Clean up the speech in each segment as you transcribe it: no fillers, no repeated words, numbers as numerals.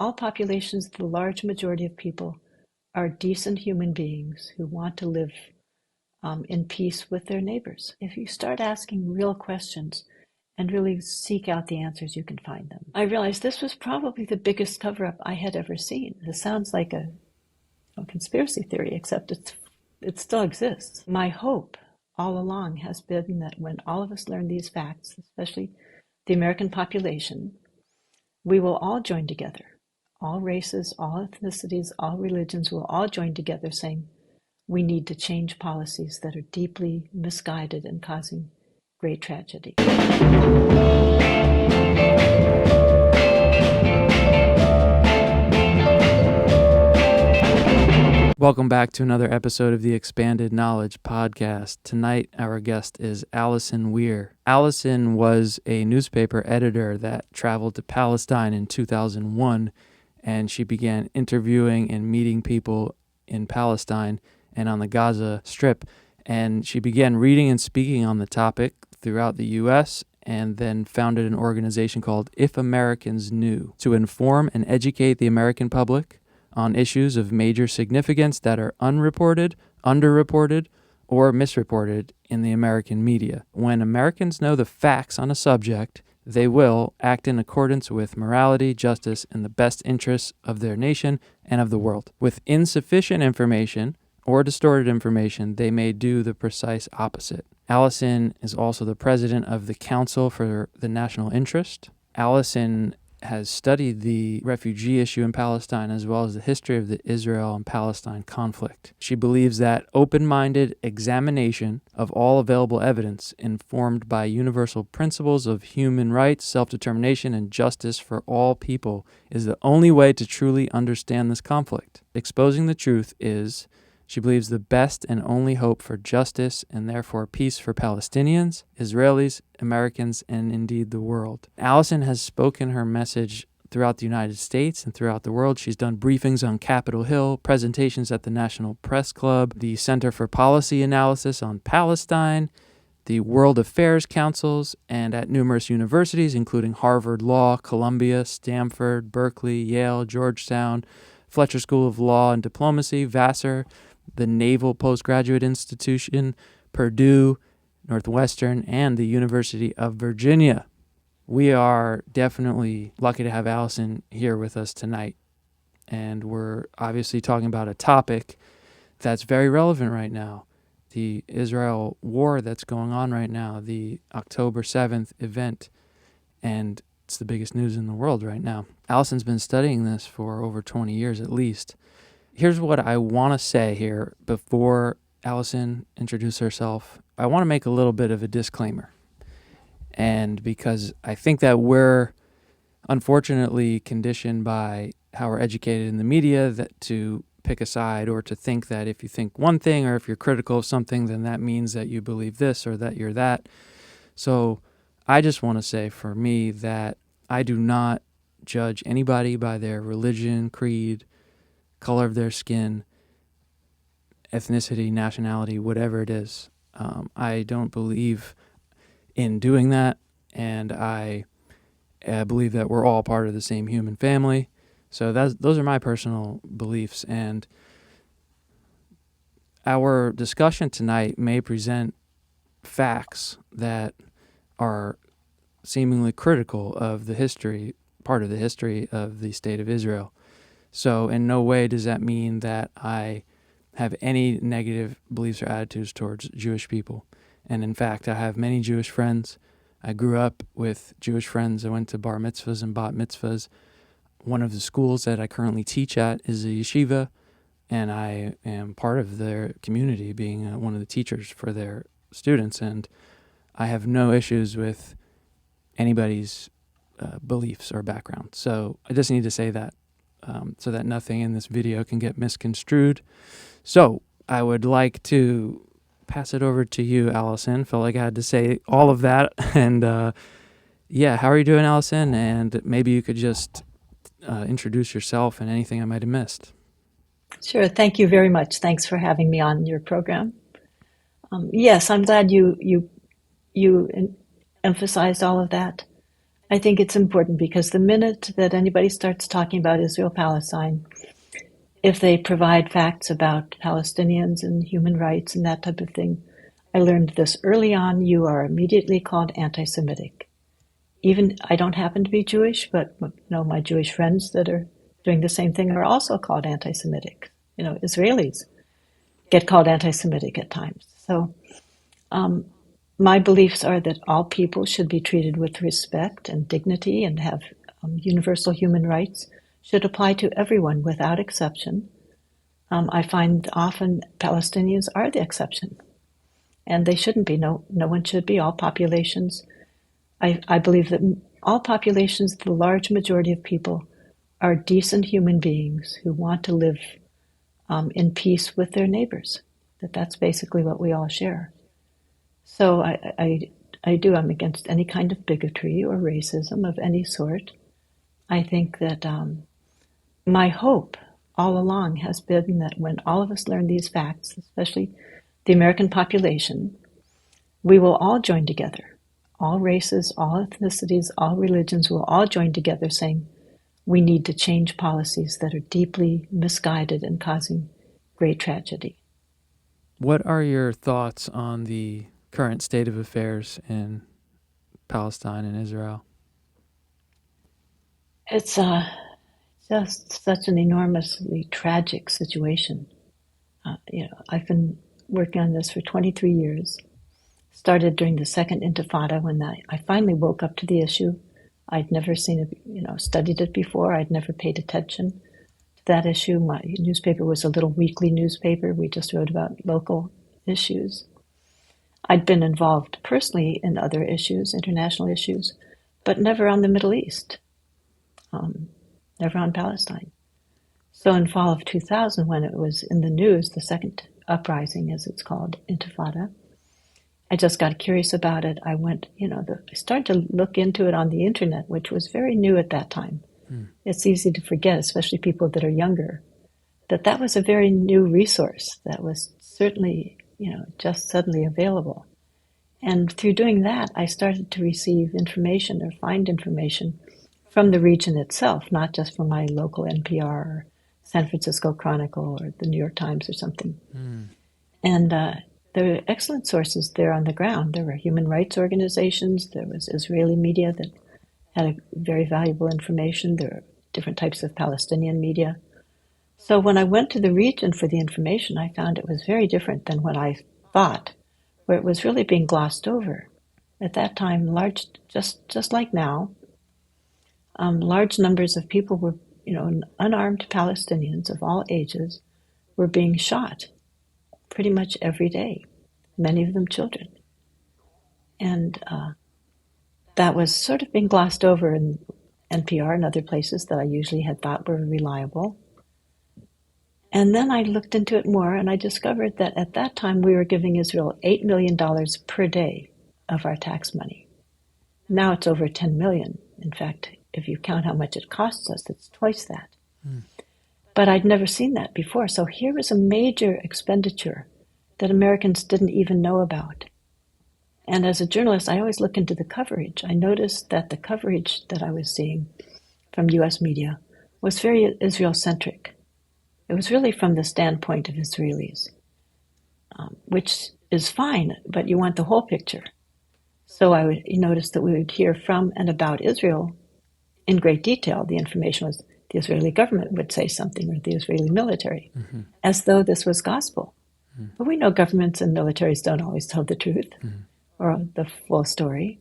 All populations, the large majority of people, are decent human beings who want to live in peace with their neighbors. If you start asking real questions and really seek out the answers, you can find them. I realized this was probably the biggest cover-up I had ever seen. This sounds like a conspiracy theory, except it still exists. My hope all along has been that when all of us learn these facts, especially the American population, we will all join together. All races, all ethnicities, all religions will all join together saying, we need to change policies that are deeply misguided and causing great tragedy. Welcome back to another episode of the Expanded Knowledge Podcast. Tonight, our guest is Alison Weir. Alison was a newspaper editor that traveled to Palestine in 2001, and she began interviewing and meeting people in Palestine and on the Gaza Strip. And she began reading and speaking on the topic throughout the U.S., and then founded an organization called If Americans Knew to inform and educate the American public on issues of major significance that are unreported, underreported, or misreported in the American media. When Americans know the facts on a subject, they will act in accordance with morality, justice, and the best interests of their nation and of the world. With insufficient information or distorted information, they may do the precise opposite. Alison is also the president of the Council for the National Interest. Alison has studied the refugee issue in Palestine as well as the history of the Israel and Palestine conflict. She believes that open-minded examination of all available evidence informed by universal principles of human rights, self-determination, and justice for all people is the only way to truly understand this conflict. Exposing the truth is, she believes, the best and only hope for justice and therefore peace for Palestinians, Israelis, Americans, and indeed the world. Alison has spoken her message throughout the United States and throughout the world. She's done briefings on Capitol Hill, presentations at the National Press Club, the Center for Policy Analysis on Palestine, the World Affairs Councils, and at numerous universities, including Harvard Law, Columbia, Stanford, Berkeley, Yale, Georgetown, Fletcher School of Law and Diplomacy, Vassar, the Naval Postgraduate Institution, Purdue, Northwestern, and the University of Virginia. We are definitely lucky to have Alison here with us tonight, and we're obviously talking about a topic that's very relevant right now, the Israel war that's going on right now, the October 7th event, and it's the biggest news in the world right now. Alison's been studying this for over 20 years at least. Here's what I want to say here before Alison introduces herself. I want to make a little bit of a disclaimer. And because I think that we're unfortunately conditioned by how we're educated in the media that to pick a side or to think that if you think one thing or if you're critical of something, then that means that you believe this or that you're that. So I just want to say for me that I do not judge anybody by their religion, creed, color of their skin, ethnicity, nationality, whatever it is. I don't believe in doing that, and I believe that we're all part of the same human family. So those are my personal beliefs, and our discussion tonight may present facts that are seemingly critical of the history, part of the history of the State of Israel. So in no way does that mean that I have any negative beliefs or attitudes towards Jewish people. And in fact, I have many Jewish friends. I grew up with Jewish friends. I went to bar mitzvahs and bat mitzvahs. One of the schools that I currently teach at is a yeshiva, and I am part of their community, being one of the teachers for their students. And I have no issues with anybody's beliefs or background. So I just need to say that. So that nothing in this video can get misconstrued. So I would like to pass it over to you, Alison. Felt like I had to say all of that. And how are you doing, Alison? And maybe you could just introduce yourself and anything I might have missed. Sure. Thank you very much. Thanks for having me on your program. Yes, I'm glad you emphasized all of that. I think it's important because the minute that anybody starts talking about Israel-Palestine, if they provide facts about Palestinians and human rights and that type of thing, I learned this early on, you are immediately called anti-Semitic. Even, I don't happen to be Jewish, but my Jewish friends that are doing the same thing are also called anti-Semitic. Israelis get called anti-Semitic at times. So my beliefs are that all people should be treated with respect and dignity and have universal human rights should apply to everyone without exception. I find often Palestinians are the exception, and they shouldn't be. No one should be. All populations, I believe that all populations, the large majority of people, are decent human beings who want to live in peace with their neighbors. That's basically what we all share. So I'm against any kind of bigotry or racism of any sort. I think that my hope all along has been that when all of us learn these facts, especially the American population, we will all join together. All races, all ethnicities, all religions will all join together saying we need to change policies that are deeply misguided and causing great tragedy. What are your thoughts on the current state of affairs in Palestine and Israel? It's just such an enormously tragic situation. I've been working on this for 23 years. Started during the second Intifada when I finally woke up to the issue. I'd never seen it, studied it before. I'd never paid attention to that issue. My newspaper was a little weekly newspaper. We just wrote about local issues. I'd been involved personally in other issues, international issues, but never on the Middle East, never on Palestine. So in fall of 2000, when it was in the news, the second uprising, as it's called, Intifada, I just got curious about it. I went, I started to look into it on the internet, which was very new at that time. It's easy to forget, especially people that are younger, that was a very new resource that was certainly, just suddenly available. And through doing that, I started to receive information or find information from the region itself, not just from my local NPR or San Francisco Chronicle or the New York Times or something. And there were excellent sources there on the ground. There were human rights organizations. There was Israeli media that had very valuable information. There were different types of Palestinian media. So when I went to the region for the information, I found it was very different than what I thought, where it was really being glossed over. At that time, just like now, large numbers of people were, unarmed Palestinians of all ages were being shot pretty much every day, many of them children. And that was sort of being glossed over in NPR and other places that I usually had thought were reliable. And then I looked into it more, and I discovered that at that time we were giving Israel $8 million per day of our tax money. Now it's over $10 million. In fact, if you count how much it costs us, it's twice that. But I'd never seen that before. So here was a major expenditure that Americans didn't even know about. And as a journalist, I always look into the coverage. I noticed that the coverage that I was seeing from U.S. media was very Israel-centric. It was really from the standpoint of Israelis, which is fine, but you want the whole picture. So you noticed that we would hear from and about Israel in great detail. The information was the Israeli government would say something, or the Israeli military, as though this was gospel. But we know governments and militaries don't always tell the truth or the full story.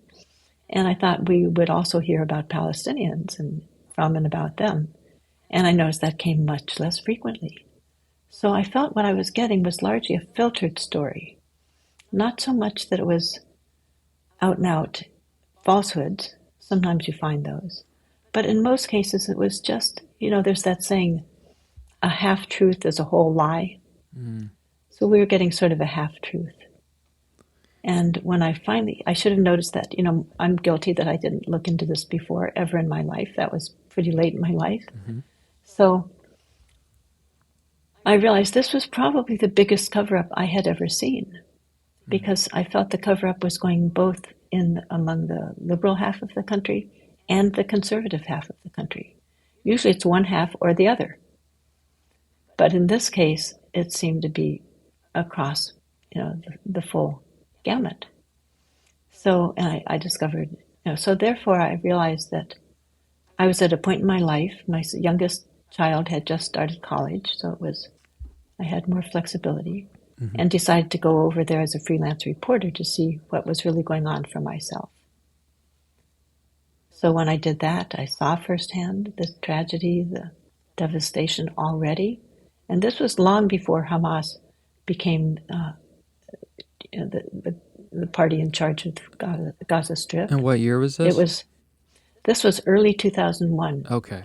And I thought we would also hear about Palestinians and from and about them. And I noticed that came much less frequently. So I felt what I was getting was largely a filtered story. Not so much that it was out and out falsehoods. Sometimes you find those. But in most cases, it was just, there's that saying, a half-truth is a whole lie. So we were getting sort of a half-truth. And when I should have noticed that, I'm guilty that I didn't look into this before ever in my life. That was pretty late in my life. So I realized this was probably the biggest cover-up I had ever seen, because I felt the cover-up was going both among the liberal half of the country and the conservative half of the country. Usually it's one half or the other. But in this case, it seemed to be across, the full gamut. So, and I discovered, so therefore I realized that I was at a point in my life, my youngest child had just started college, so I had more flexibility, and decided to go over there as a freelance reporter to see what was really going on for myself. So when I did that, I saw firsthand the tragedy, the devastation already, and this was long before Hamas became the party in charge of the Gaza Strip. And what year was this? This was early 2001. Okay.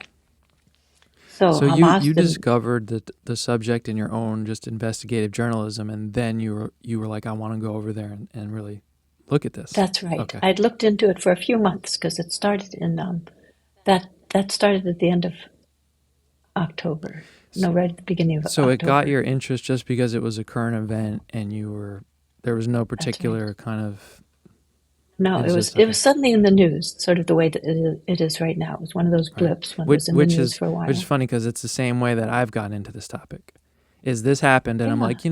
So Hamas you discovered the subject in your own just investigative journalism, and then you were like, I want to go over there and really look at this. That's right. Okay. I'd looked into it for a few months because it started in that started at the end of October. Right at the beginning of October. So it got your interest just because it was a current event, and there was no particular kind of. No, it was suddenly in the news, sort of the way that it is right now. It was one of those blips when it was in the news for a while. Which is funny because it's the same way that I've gotten into this topic. Is this happened, and I'm like,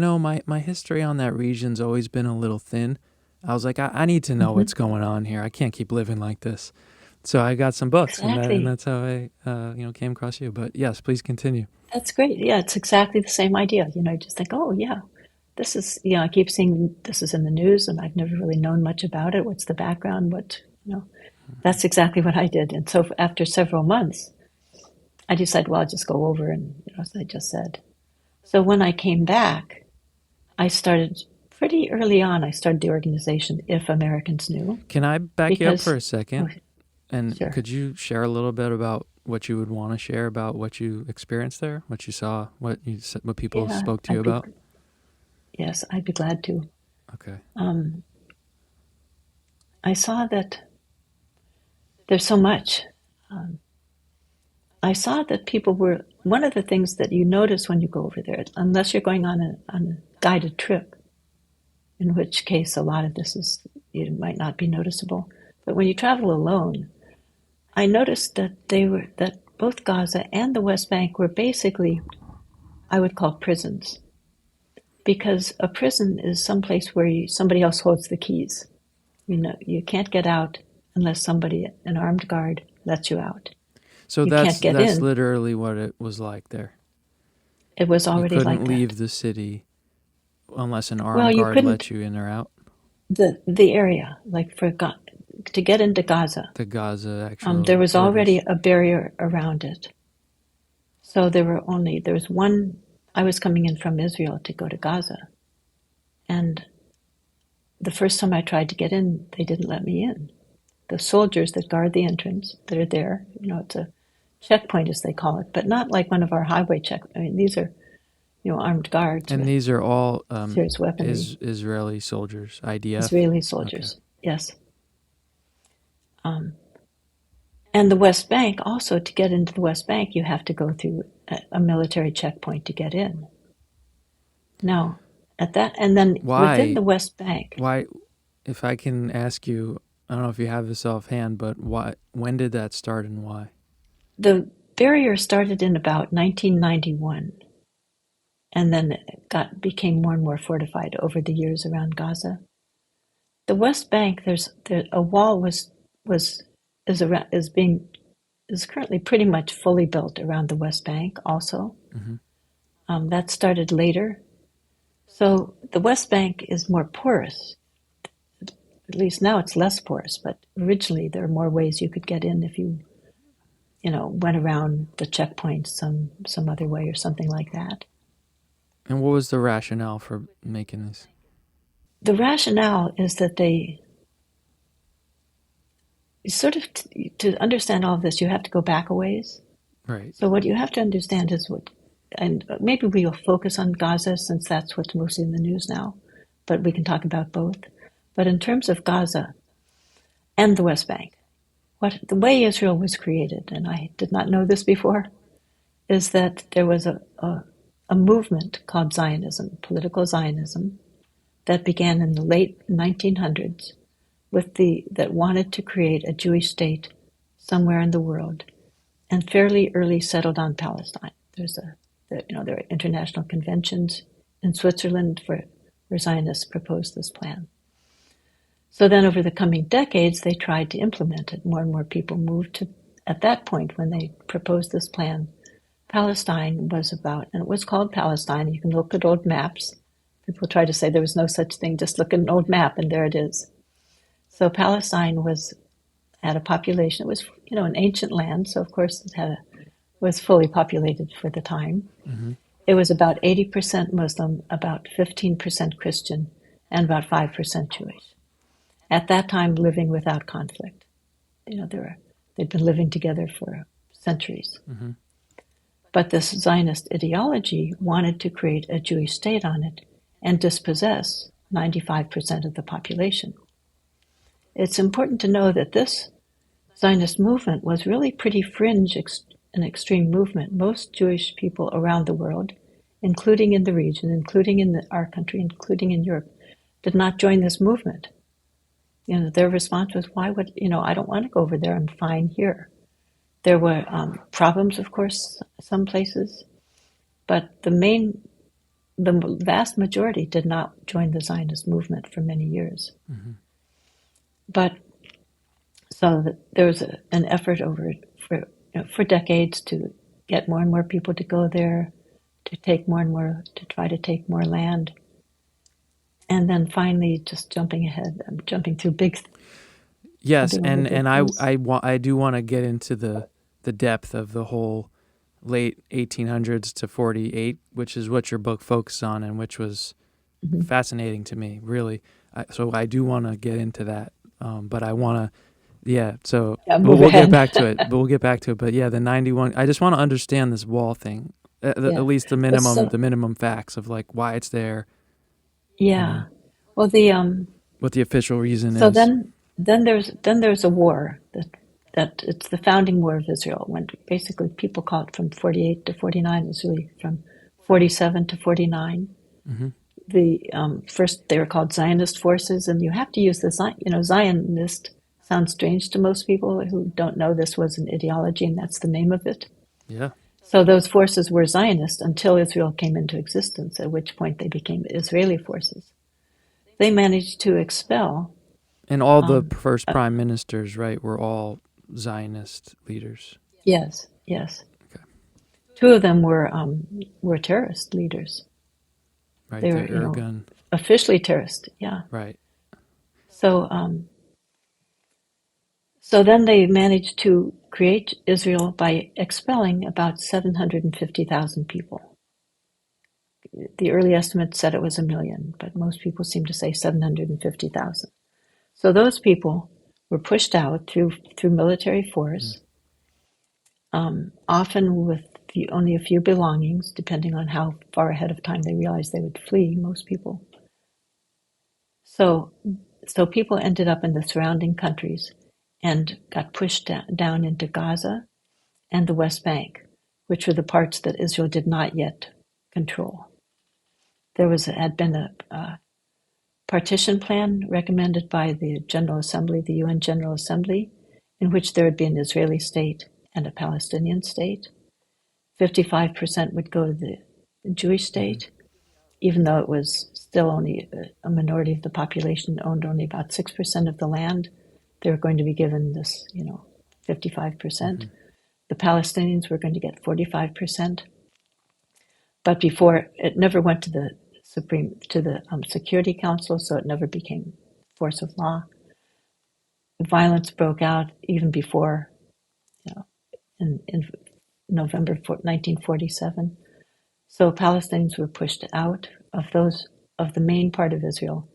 my history on that region's always been a little thin. I was like, I need to know what's going on here. I can't keep living like this. So I got some books, and that's how I came across you. But yes, please continue. That's great. Yeah, it's exactly the same idea. You just think, oh yeah. This is, I keep seeing this is in the news, and I've never really known much about it. What's the background? That's exactly what I did. And so after several months, I decided, well, I'll just go over and, as I just said. So when I came back, I started pretty early on. I started the organization If Americans Knew. Can I back you up for a second? And sure. Could you share a little bit about what you would want to share about what you experienced there, what you saw, what people spoke to you about? Yes, I'd be glad to. Okay. I saw that there's so much. I saw that people were, one of the things that you notice when you go over there, unless you're going on a guided trip, in which case a lot of this it might not be noticeable. But when you travel alone, I noticed that that both Gaza and the West Bank were basically, I would call prisons. Because a prison is someplace where somebody else holds the keys. You can't get out unless an armed guard, lets you out. So that's literally what it was like there. It was already like that. You couldn't leave the city unless an armed guard let you in or out? The area, like to get into Gaza. The Gaza, actually. There was already a barrier around it. So there was one. I was coming in from Israel to go to Gaza. And the first time I tried to get in, they didn't let me in. The soldiers that guard the entrance, that are there, it's a checkpoint as they call it, but not like one of our highway checkpoints. I mean, these are, armed guards. And these are all serious weaponry. Israeli soldiers, IDF? Israeli soldiers, okay. Yes. And the West Bank, also, to get into the West Bank, you have to go through a military checkpoint to get in. Now, and then within the West Bank. Why, if I can ask you, I don't know if you have this offhand, but when did that start and why? The barrier started in about 1991, and then became more and more fortified over the years around Gaza. The West Bank, a wall is currently pretty much fully built around the West Bank also. Mm-hmm. That started later. So the West Bank is more porous. At least now it's less porous, but originally there are more ways you could get in if you went around the checkpoints some other way or something like that. And what was the rationale for making this? The rationale is that they sort of, to understand all of this, you have to go back a ways. Right. So what you have to understand is and maybe we will focus on Gaza since that's what's mostly in the news now, but we can talk about both. But in terms of Gaza and the West Bank, the way Israel was created, and I did not know this before, is that there was a movement called Zionism, political Zionism, that began in the late 1900s that wanted to create a Jewish state somewhere in the world and fairly early settled on Palestine. There are international conventions in Switzerland where Zionists proposed this plan. So then over the coming decades, they tried to implement it. More and more people moved to, at that point when they proposed this plan, Palestine was about, and it was called Palestine. You can look at old maps. People try to say there was no such thing, just look at an old map and there it is. So Palestine had a population, it was, an ancient land, so of course it was fully populated for the time. Mm-hmm. It was about 80% Muslim, about 15% Christian, and about 5% Jewish. At that time, living without conflict. They'd been living together for centuries. Mm-hmm. But this Zionist ideology wanted to create a Jewish state on it and dispossess 95% of the population. It's important to know that this Zionist movement was really pretty fringe, an extreme movement. Most Jewish people around the world, including in the region, including in our country, including in Europe, did not join this movement. Their response was, why would, I don't want to go over there, I'm fine here. There were problems, of course, some places, but the vast majority did not join the Zionist movement for many years. Mm-hmm. But so there was an effort for decades to get more and more people to go there, to take more and more, to try to take more land. And then finally, just jumping ahead, I'm jumping through big. Yes, and I do want to get into the depth of the whole late 1800s to 48, which is what your book focuses on, and which was mm-hmm. fascinating to me, really. So I do want to get into that, but I want to, we'll get back to it. But we'll get back to it. But the 91. I just want to understand this wall thing, at least the minimum facts of like why it's there. Yeah, well, what the official reason is. So then there's a war that it's the founding war of Israel. When basically people call it from 48 to 49. It was really from 47 to 49. Mm-hmm. The first they were called Zionist forces, and you have to use the Zionist sounds strange to most people who don't know this was an ideology, and that's the name of it. Yeah. So those forces were Zionist until Israel came into existence, at which point they became Israeli forces. They managed to expel. And all the first prime ministers, right, were all Zionist leaders. Yes. Okay. Two of them were terrorist leaders. Right, they were Ergun. Officially terrorist, yeah. Right. So then they managed to create Israel by expelling about 750,000 people. The early estimates said it was 1 million, but most people seem to say 750,000. So those people were pushed out through military force, often with only a few belongings, depending on how far ahead of time they realized they would flee, most people. So people ended up in the surrounding countries and got pushed down into Gaza and the West Bank, which were the parts that Israel did not yet control. There had been a partition plan recommended by the General Assembly, the UN General Assembly, in which there would be an Israeli state and a Palestinian state. 55% would go to the Jewish state, even though it was still only a minority of the population owned only about 6% of the land. They were going to be given this, 55%. Mm-hmm. The Palestinians were going to get 45%. But before, it never went to the Security Council, so it never became force of law. Violence broke out even before, in November 1947. So Palestinians were pushed out of the main part of Israel,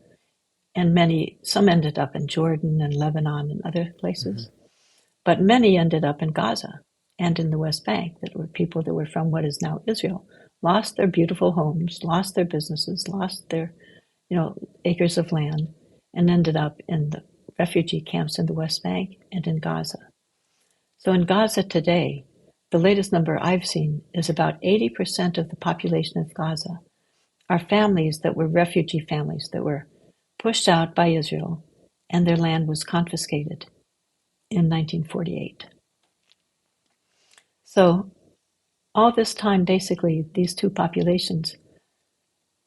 and some ended up in Jordan and Lebanon and other places, mm-hmm. but many ended up in Gaza and in the West Bank, that were people that were from what is now Israel, lost their beautiful homes, lost their businesses, lost their, acres of land, and ended up in the refugee camps in the West Bank and in Gaza. So in Gaza today, the latest number I've seen is about 80% of the population of Gaza are families that were refugee families that were pushed out by Israel, and their land was confiscated in 1948. So all this time, basically, these two populations,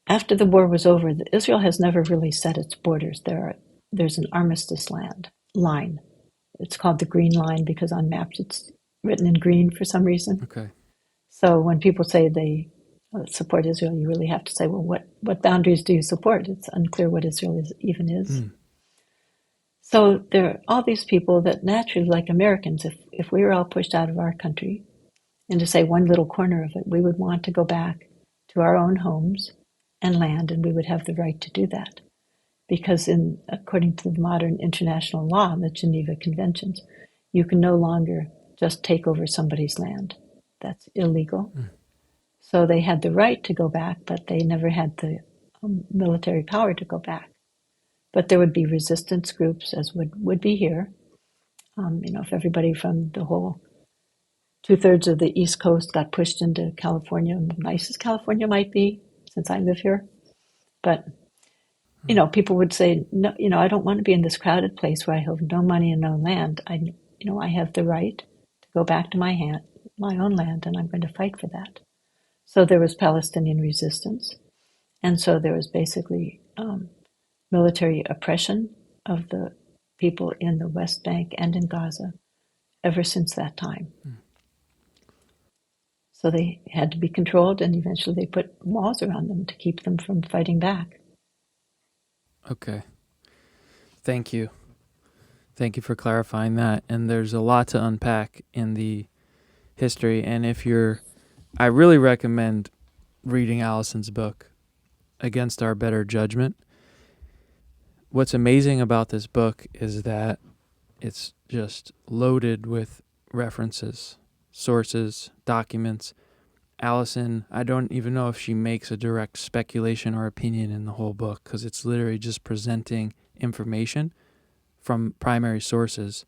after the war was over, Israel has never really set its borders. There's an armistice line. It's called the Green Line because on maps it's written in green for some reason. Okay. So when people say they support Israel, you really have to say, well, what boundaries do you support? It's unclear what Israel even is. So there are all these people that naturally, like Americans, if we were all pushed out of our country into, say, one little corner of it, we would want to go back to our own homes and land, and we would have the right to do that. Because according to the modern international law, the Geneva Conventions, you can no longer just take over somebody's land. That's illegal. So they had the right to go back, but they never had the military power to go back. But there would be resistance groups, as would be here. If everybody from the whole 2/3 of the East Coast got pushed into California, nice as California might be, since I live here. But, people would say, no, I don't want to be in this crowded place where I have no money and no land. I have the right to go back to my own land, and I'm going to fight for that. So there was Palestinian resistance. And so there was basically military oppression of the people in the West Bank and in Gaza ever since that time. So they had to be controlled, and eventually they put walls around them to keep them from fighting back. Okay. Thank you. Thank you for clarifying that. And there's a lot to unpack in the history. And I really recommend reading Alison's book, Against Our Better Judgment. What's amazing about this book is that it's just loaded with references, sources, documents. Alison, I don't even know if she makes a direct speculation or opinion in the whole book, because it's literally just presenting information from primary sources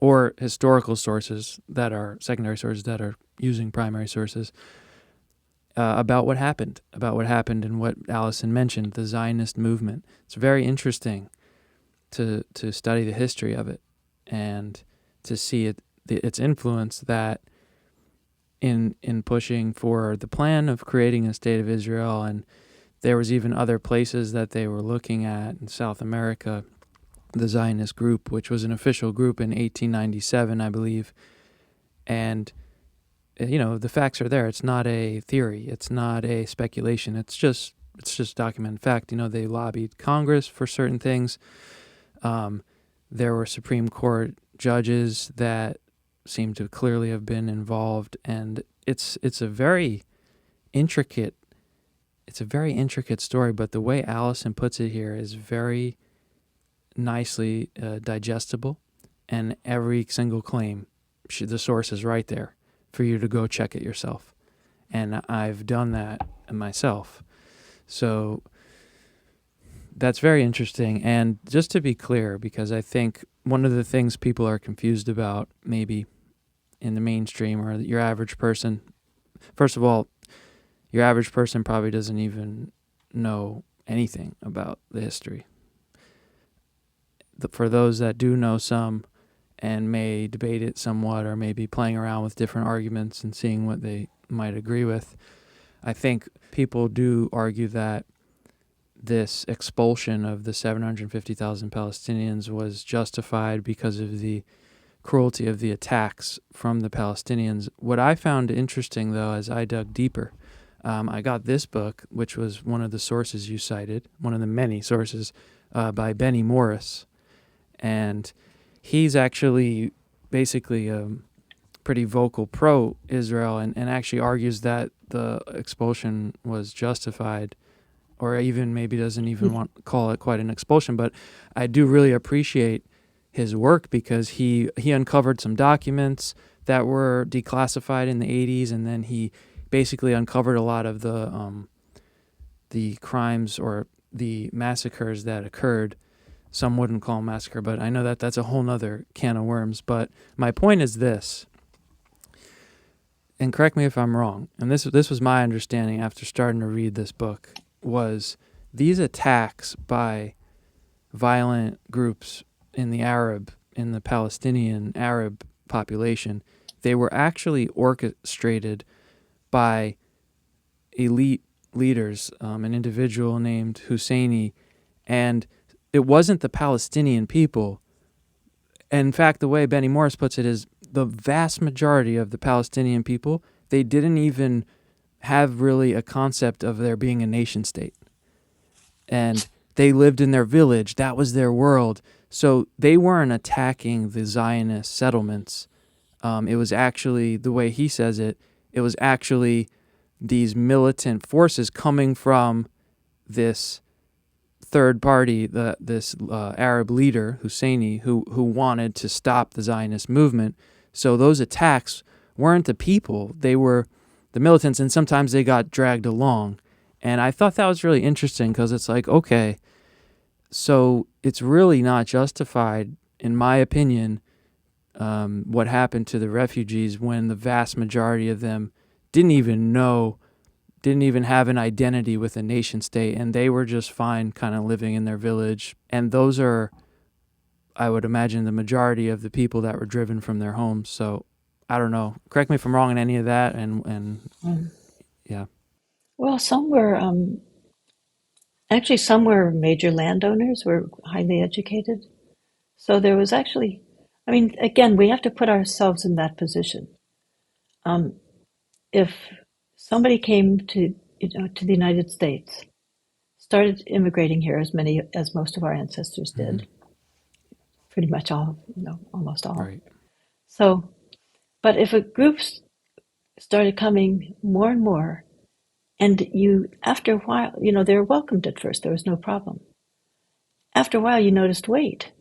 or historical sources that are secondary sources that are using primary sources about what happened and what Alison mentioned, the Zionist movement. It's very interesting to study the history of it and to see its influence that in pushing for the plan of creating a state of Israel. And there was even other places that they were looking at in South America, the Zionist group, which was an official group in 1897, I believe. And, the facts are there. It's not a theory. It's not a speculation. It's just documented fact. They lobbied Congress for certain things. There were Supreme Court judges that seem to clearly have been involved, and it's a very intricate story, but the way Alison puts it here is very nicely digestible, and every single claim, the source is right there for you to go check it yourself. And I've done that myself. So that's very interesting. And just to be clear, because I think one of the things people are confused about, maybe in the mainstream or your average person, first of all, your average person probably doesn't even know anything about the history. For those that do know some and may debate it somewhat or maybe playing around with different arguments and seeing what they might agree with, I think people do argue that this expulsion of the 750,000 Palestinians was justified because of the cruelty of the attacks from the Palestinians. What I found interesting, though, as I dug deeper, I got this book, which was one of the sources you cited, one of the many sources, by Benny Morris. And he's actually basically a pretty vocal pro-Israel and actually argues that the expulsion was justified, or even maybe doesn't even want to call it quite an expulsion. But I do really appreciate his work because he uncovered some documents that were declassified in the 80s, and then he basically uncovered a lot of the crimes or the massacres that occurred. Some wouldn't call them massacre, but I know that that's a whole nother can of worms. But my point is this, and correct me if I'm wrong, and this was my understanding after starting to read this book, was these attacks by violent groups in the Palestinian Arab population they were actually orchestrated by elite leaders, an individual named Husseini, and it wasn't the Palestinian people. In fact, the way Benny Morris puts it is the vast majority of the Palestinian people, they didn't even have really a concept of there being a nation state. And they lived in their village. That was their world. So they weren't attacking the Zionist settlements. It was actually, the way he says it, it was actually these militant forces coming from this third party, this Arab leader, Husseini, who wanted to stop the Zionist movement. So those attacks weren't the people, they were the militants, and sometimes they got dragged along. And I thought that was really interesting because it's like, okay, so it's really not justified, in my opinion, what happened to the refugees when the vast majority of them didn't even have an identity with a nation state, and they were just fine kind of living in their village. And those are, I would imagine, the majority of the people that were driven from their homes. So I don't know. Correct me if I'm wrong in any of that. And yeah. Well, some were major landowners, were highly educated. So there was actually, I mean, again, we have to put ourselves in that position. If somebody came to the United States, started immigrating here, as most of our ancestors did, pretty much all, almost all. Right. So, but if a group started coming more and more, and after a while, they were welcomed at first, there was no problem. After a while, you noticed, wait,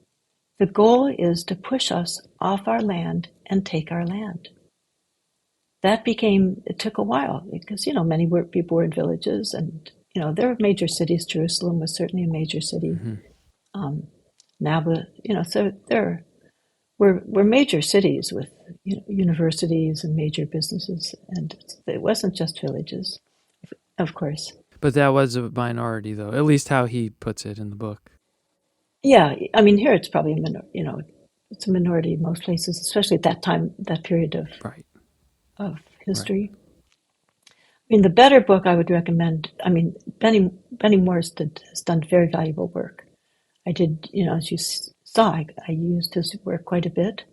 the goal is to push us off our land and take our land. It took a while because, many people were in villages, and, there were major cities. Jerusalem was certainly a major city. Nablus, so there were major cities with, universities and major businesses, and it wasn't just villages, of course. But that was a minority, though, at least how he puts it in the book. Yeah, I mean, here it's probably it's a minority in most places, especially at that time, that period of history. Right. I mean, the better book I would recommend, Benny Morris has done very valuable work. I did, as you saw, I used his work quite a bit.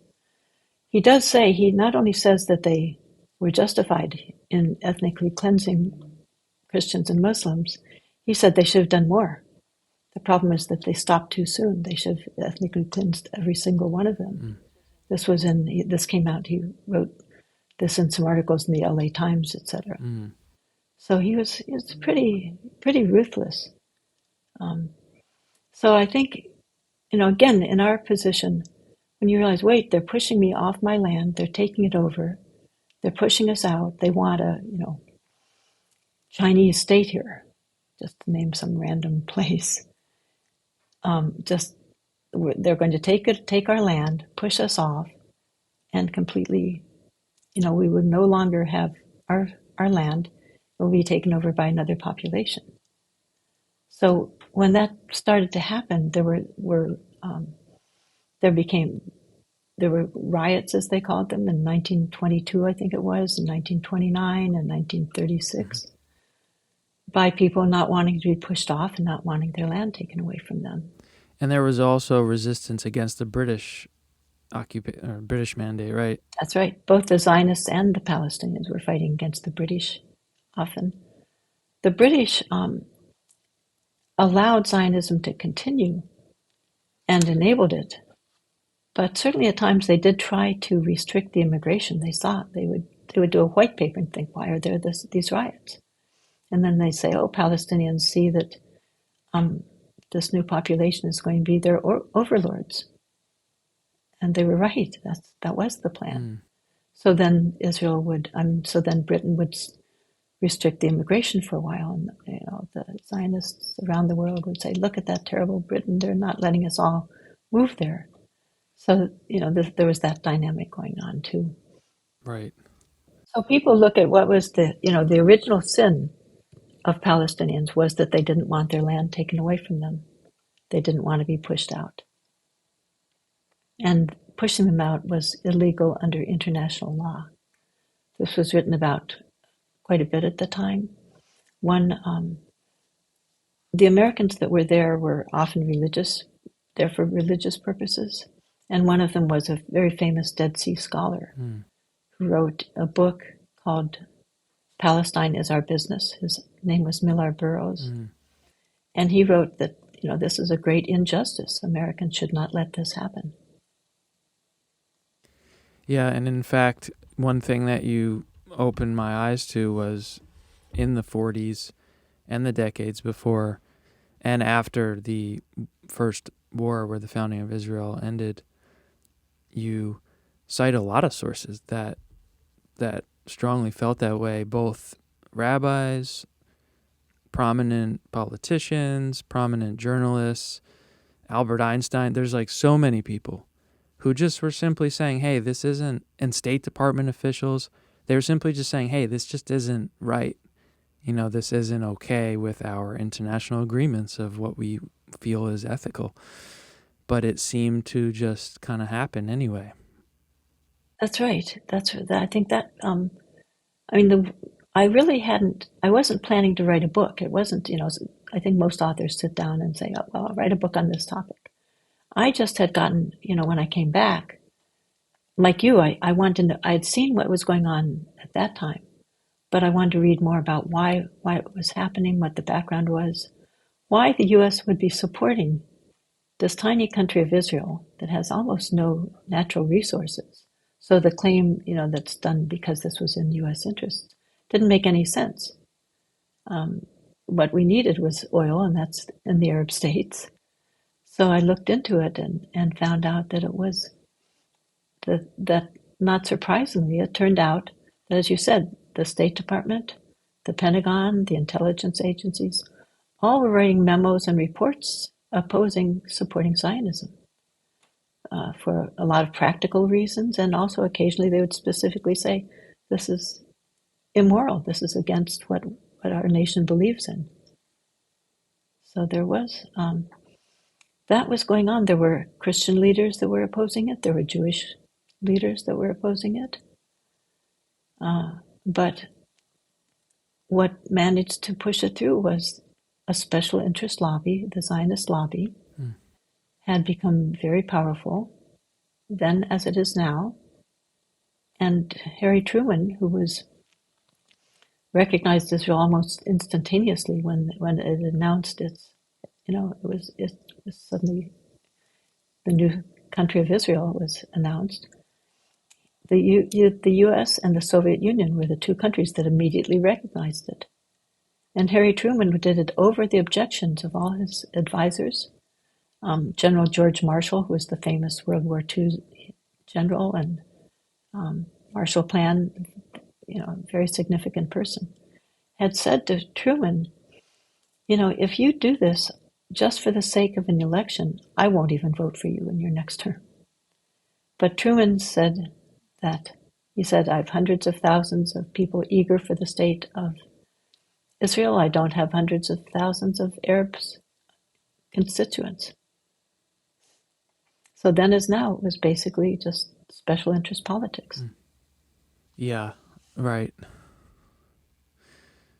He does say, he not only says that they were justified in ethnically cleansing Christians and Muslims, he said they should have done more. The problem is that they stopped too soon. They should have ethnically cleansed every single one of them. This came out, he wrote this in some articles in the LA Times, etc. So he was pretty ruthless. So I think, again, in our position, when you realize, wait, they're pushing me off my land, they're taking it over, they're pushing us out, they want a, Chinese state here, just to name some random place. They're going to take our land, push us off, and completely, we would no longer have our land. It will be taken over by another population. So when that started to happen, there were riots, as they called them, in 1922, I think it was, in 1929 and 1936, by people not wanting to be pushed off and not wanting their land taken away from them. And there was also resistance against the British British mandate, right? That's right. Both the Zionists and the Palestinians were fighting against the British often. The British allowed Zionism to continue and enabled it. But certainly at times they did try to restrict the immigration. They thought they would do a white paper and think, why are there these riots? And then they say, Palestinians see that this new population is going to be their overlords. And they were right. That was the plan. So then so then Britain would restrict the immigration for a while. And the Zionists around the world would say, look at that terrible Britain. They're not letting us all move there. So, there was that dynamic going on too. Right. So people look at what was the original sin of Palestinians was that they didn't want their land taken away from them. They didn't want to be pushed out. And pushing them out was illegal under international law. This was written about quite a bit at the time. The Americans that were there were often there for religious purposes. And one of them was a very famous Dead Sea scholar who wrote a book called Palestine is Our Business. His name was Millar Burrows. And he wrote that, this is a great injustice. Americans should not let this happen. Yeah, and in fact, one thing that you opened my eyes to was in the 40s and the decades before and after the first war where the founding of Israel ended, you cite a lot of sources that strongly felt that way, both rabbis, prominent politicians, prominent journalists, Albert Einstein. There's like so many people who just were simply saying, hey, this isn't, and State Department officials, they were simply just saying, hey, this just isn't right. This isn't okay with our international agreements of what we feel is ethical. But it seemed to just kind of happen anyway. That's right. I think that, I wasn't planning to write a book. It wasn't, I think most authors sit down and say, oh, well, I'll write a book on this topic. I just had gotten, when I came back, like you, I had seen what was going on at that time, but I wanted to read more about why it was happening, what the background was, why the U.S. would be supporting this tiny country of Israel that has almost no natural resources. So the claim, that's done because this was in U.S. interest didn't make any sense. What we needed was oil, and that's in the Arab states. So I looked into it and found out that it was that not surprisingly, it turned out that, as you said, the State Department, the Pentagon, the intelligence agencies, all were writing memos and reports supporting Zionism for a lot of practical reasons, and also occasionally they would specifically say, this is immoral, this is against what our nation believes in. So there was, that was going on. There were Christian leaders that were opposing it, there were Jewish leaders that were opposing it. But what managed to push it through was a special interest lobby, the Zionist lobby, had become very powerful then as it is now. And Harry Truman, who was recognized Israel almost instantaneously when it announced its, it was suddenly the new country of Israel was announced. The U.S. and the Soviet Union were the two countries that immediately recognized it. And Harry Truman did it over the objections of all his advisors. General George Marshall, who was the famous World War II general, and Marshall Plan, a very significant person, had said to Truman, if you do this just for the sake of an election, I won't even vote for you in your next term. But Truman said he said, I have hundreds of thousands of people eager for the state of Israel. I don't have hundreds of thousands of Arabs constituents. So then as now, it was basically just special interest politics. Yeah, right.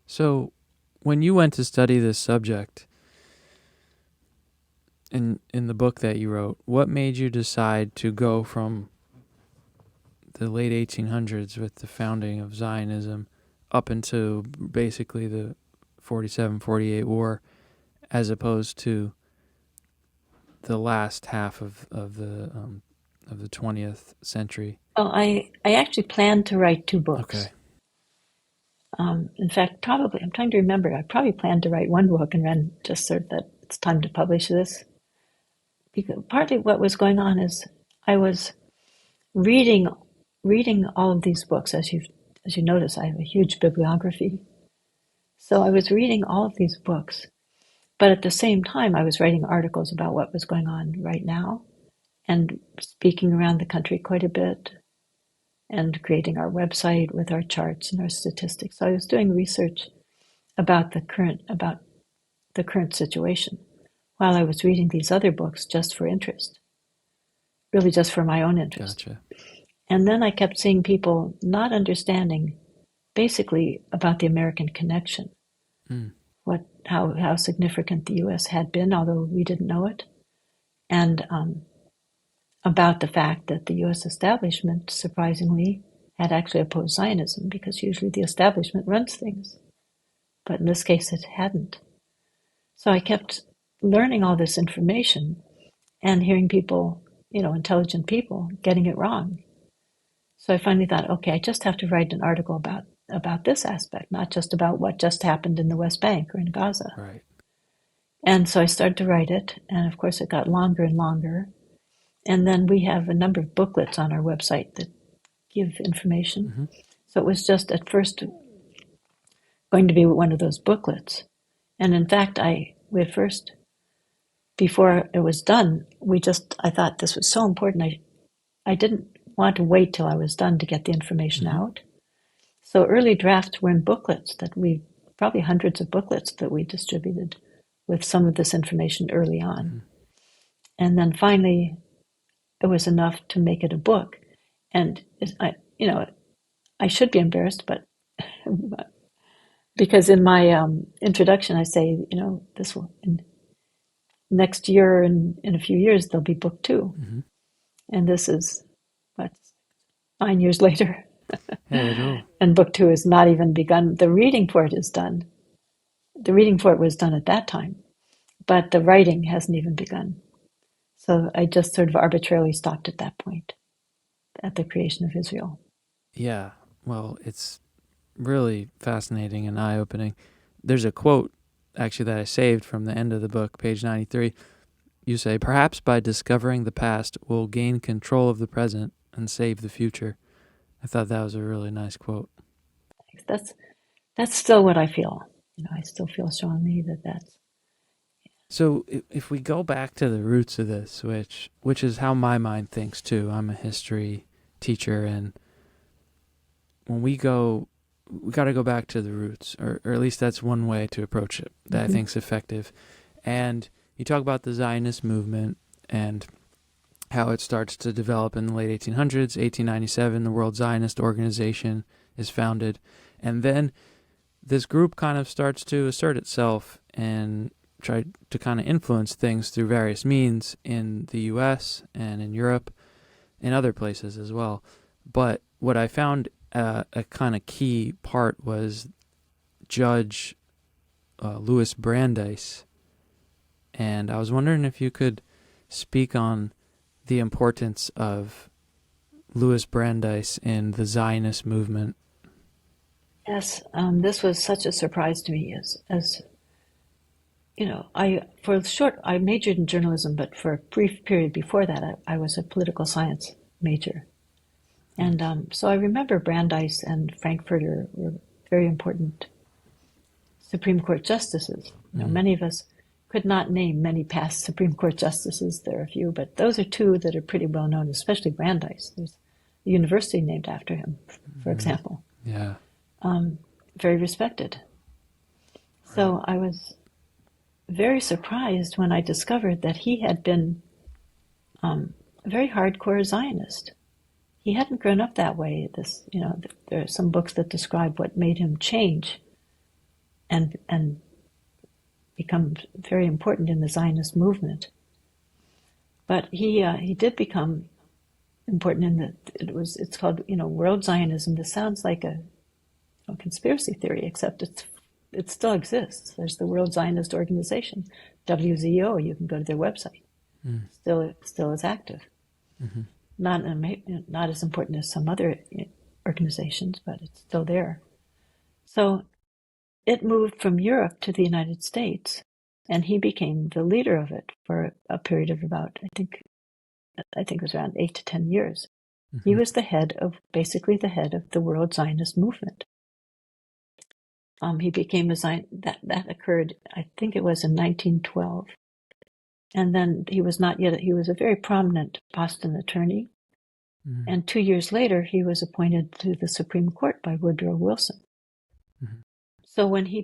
So when you went to study this subject in the book that you wrote, what made you decide to go from the late 1800s with the founding of Zionism up into basically the 47-48 war, as opposed to the last half of the 20th century? Well, I actually planned to write two books. Okay. In fact, I'm trying to remember, I probably planned to write one book and then just said that it's time to publish this. Because partly what was going on is I was reading all of these books. As you notice, I have a huge bibliography. So I was reading all of these books, but at the same time, I was writing articles about what was going on right now and speaking around the country quite a bit and creating our website with our charts and our statistics. So I was doing research about the current situation while I was reading these other books just for interest. really just for my own interest. Gotcha. And then I kept seeing people not understanding basically about the American connection, how significant the U.S. had been, although we didn't know it, and about the fact that the U.S. establishment, surprisingly, had actually opposed Zionism, because usually the establishment runs things. But in this case, it hadn't. So I kept learning all this information and hearing people, intelligent people, getting it wrong. So I finally thought, okay, I just have to write an article about this aspect, not just about what just happened in the West Bank or in Gaza. Right. And so I started to write it, and of course it got longer and longer. And then we have a number of booklets on our website that give information. So it was just at first going to be one of those booklets. And in fact, before it was done, I thought this was so important. I didn't want to wait till I was done to get the information out. So early drafts were in booklets probably hundreds of booklets that we distributed with some of this information early on. And then finally, it was enough to make it a book. And I should be embarrassed, but because in my introduction I say, this will next year and in a few years there'll be book 2, and this is 9 years later, and book 2 is not even begun. The reading for it is done. The reading for it was done at that time, but the writing hasn't even begun. So I just sort of arbitrarily stopped at that point, at the creation of Israel. Yeah, well, it's really fascinating and eye-opening. There's a quote, actually, that I saved from the end of the book, page 93. You say, "Perhaps by discovering the past, we'll gain control of the present and save the future." I thought that was a really nice quote. That's still what I feel. I still feel strongly that that's... So if we go back to the roots of this, which is how my mind thinks too. I'm a history teacher, and when we got to go back to the roots, or at least that's one way to approach it that I think is effective. And you talk about the Zionist movement and how it starts to develop in the late 1800s, 1897, the World Zionist Organization is founded. And then this group kind of starts to assert itself and try to kind of influence things through various means in the U.S. and in Europe and other places as well. But what I found a kind of key part was Judge Louis Brandeis. And I was wondering if you could speak on the importance of Louis Brandeis in the Zionist movement. Yes, this was such a surprise to me. As I majored in journalism, but for a brief period before that, I was a political science major. And so I remember Brandeis and Frankfurter were very important Supreme Court justices. Many of us could not name many past Supreme Court justices. There are a few, but those are two that are pretty well known, especially Brandeis. There's a university named after him, for example. Yeah. Very respected. So I was very surprised when I discovered that he had been a very hardcore Zionist. He hadn't grown up that way. There are some books that describe what made him change and become very important in the Zionist movement. But he did become important in that it's called World Zionism. This sounds like a conspiracy theory, except it still exists. There's the World Zionist Organization, WWII. You can go to their website. Still is active. Not as important as some other organizations, but it's still there. So it moved from Europe to the United States, and he became the leader of it for a period of about, I think it was around 8 to 10 years. He was basically the head of the World Zionist movement. He became a Zionist. That occurred, I think it was in 1912. And then he was a very prominent Boston attorney. And 2 years later, he was appointed to the Supreme Court by Woodrow Wilson. So when he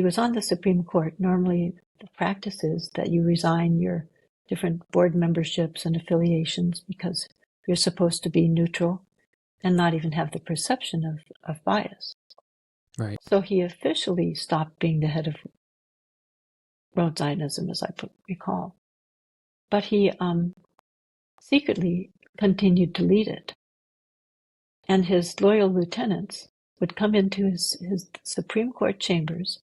was on the Supreme Court, normally the practice is that you resign your different board memberships and affiliations, because you're supposed to be neutral and not even have the perception of bias. Right. So he officially stopped being the head of World Zionism, as I recall. But he secretly continued to lead it. And his loyal lieutenants would come into his Supreme Court chambers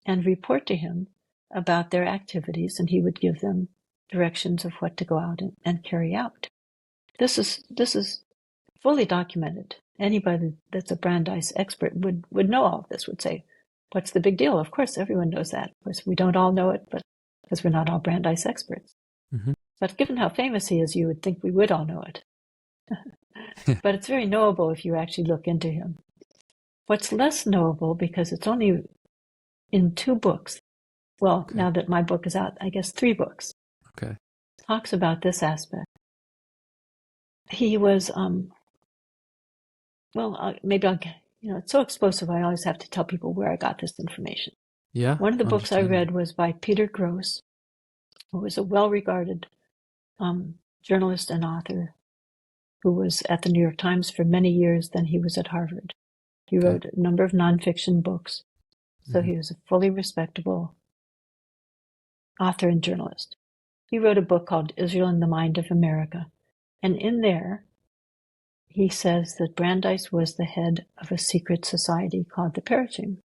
and report to him about their activities, and he would give them directions of what to go out and carry out. This is fully documented. Anybody that's a Brandeis expert would know all of this, would say, what's the big deal? Of course, everyone knows that. Of course, we don't all know it, but because we're not all Brandeis experts. Mm-hmm. But given how famous he is, you would think we would all know it. But it's very knowable if you actually look into him. What's less knowable, because it's only in 2 books, well, Okay. now that my book is out, I guess 3 books, Okay. talks about this aspect. He was, maybe I'll, it's so explosive, I always have to tell people where I got this information. Yeah. One of the books I read was by Peter Gross, who was a well-regarded journalist and author who was at the New York Times for many years. Then he was at Harvard. He wrote a number of nonfiction books. So he was a fully respectable author and journalist. He wrote a book called Israel in the Mind of America. And in there, he says that Brandeis was the head of a secret society called the Perishing.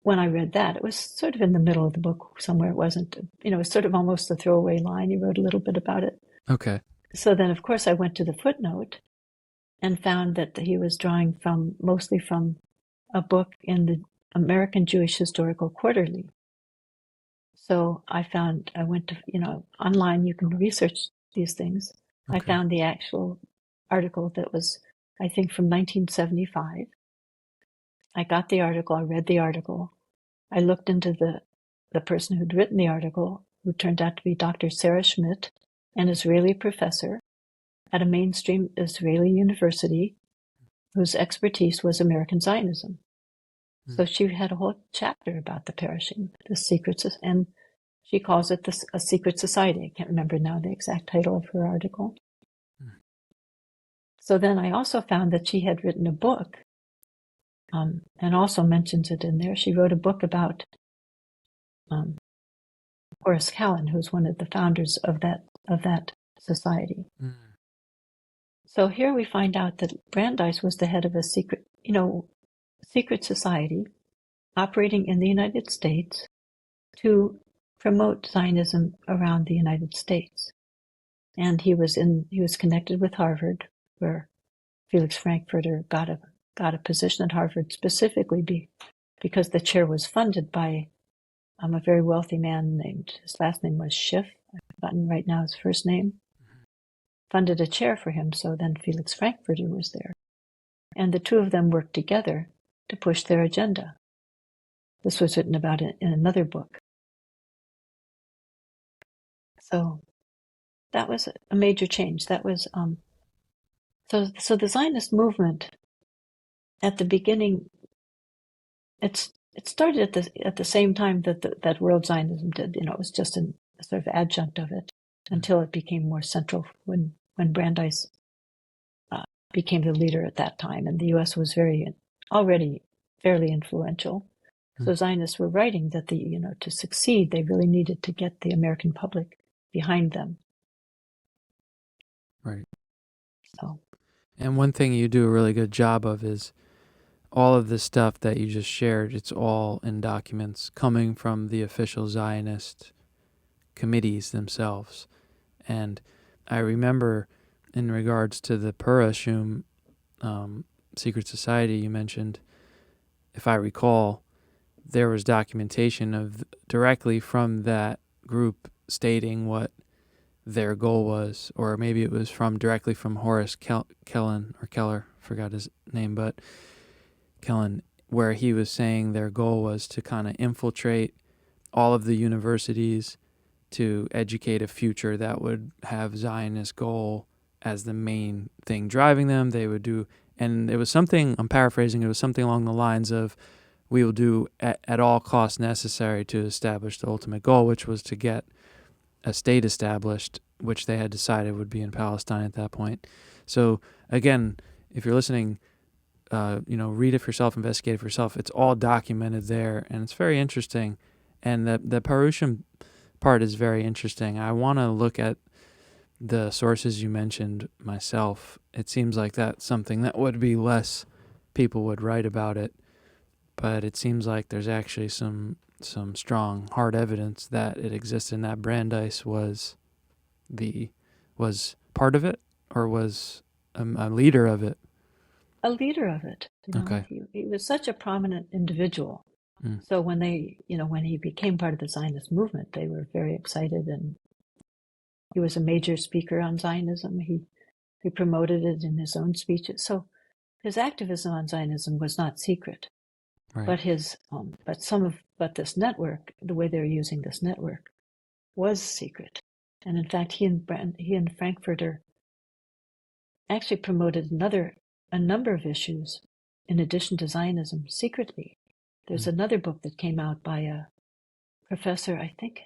When I read that, it was sort of in the middle of the book somewhere. It wasn't, it was sort of almost a throwaway line. He wrote a little bit about it. Okay. So then, of course, I went to the footnote and found that he was drawing mostly from a book in the American Jewish Historical Quarterly. So I went to, online, you can research these things. Okay. I found the actual article that was, I think, from 1975. I got the article, I read the article. I looked into the person who'd written the article, who turned out to be Dr. Sarah Schmidt, an Israeli professor at a mainstream Israeli university whose expertise was American Zionism. So she had a whole chapter about the Perishing, the secrets, and she calls it a secret society. I can't remember now the exact title of her article. So then I also found that she had written a book, and also mentions it in there. She wrote a book about Horace Callan, who's one of the founders of that society. So here we find out that Brandeis was the head of a secret society operating in the United States to promote Zionism around the United States. And he was connected with Harvard, where Felix Frankfurter got a position at Harvard specifically because the chair was funded by a very wealthy man his last name was Schiff. I've forgotten right now his first name. Funded a chair for him, so then Felix Frankfurter was there. And the two of them worked together to push their agenda. This was written about in another book. So that was a major change. That was so the Zionist movement at the beginning. It started at the same time that World Zionism did. It was just a sort of adjunct of it until it became more central when Brandeis became the leader at that time, and the U.S. was already fairly influential. So Zionists were writing that to succeed, they really needed to get the American public behind them. Right. So. And one thing you do a really good job of is all of the stuff that you just shared, it's all in documents coming from the official Zionist committees themselves. And I remember in regards to the Perishing secret society you mentioned, if I recall, there was documentation directly from that group stating what their goal was, or maybe it was directly from Horace Kellen or Keller, forgot his name, but Kellen, where he was saying their goal was to kind of infiltrate all of the universities to educate a future that would have Zionist goal as the main thing driving them. They would do, and it was something, I'm paraphrasing, it was something along the lines of, we will do at all costs necessary to establish the ultimate goal, which was to get a state established, which they had decided would be in Palestine at that point. So again, if you're listening, read it for yourself, investigate it for yourself. It's all documented there, and it's very interesting. And the Parushim part is very interesting. I want to look at the sources you mentioned myself. It seems like that's something that would be less people would write about it, but it seems like there's actually some strong hard evidence that it exists, and that Brandeis was part of it, or was a leader of it. A leader of it. Okay. He was such a prominent individual. Mm. So when he became part of the Zionist movement, they were very excited, and he was a major speaker on Zionism. He promoted it in his own speeches. So his activism on Zionism was not secret. Right. But this network, the way they're using this network, was secret. And in fact, he and Frankfurter actually promoted a number of issues in addition to Zionism secretly. There's another book that came out by a professor, I think,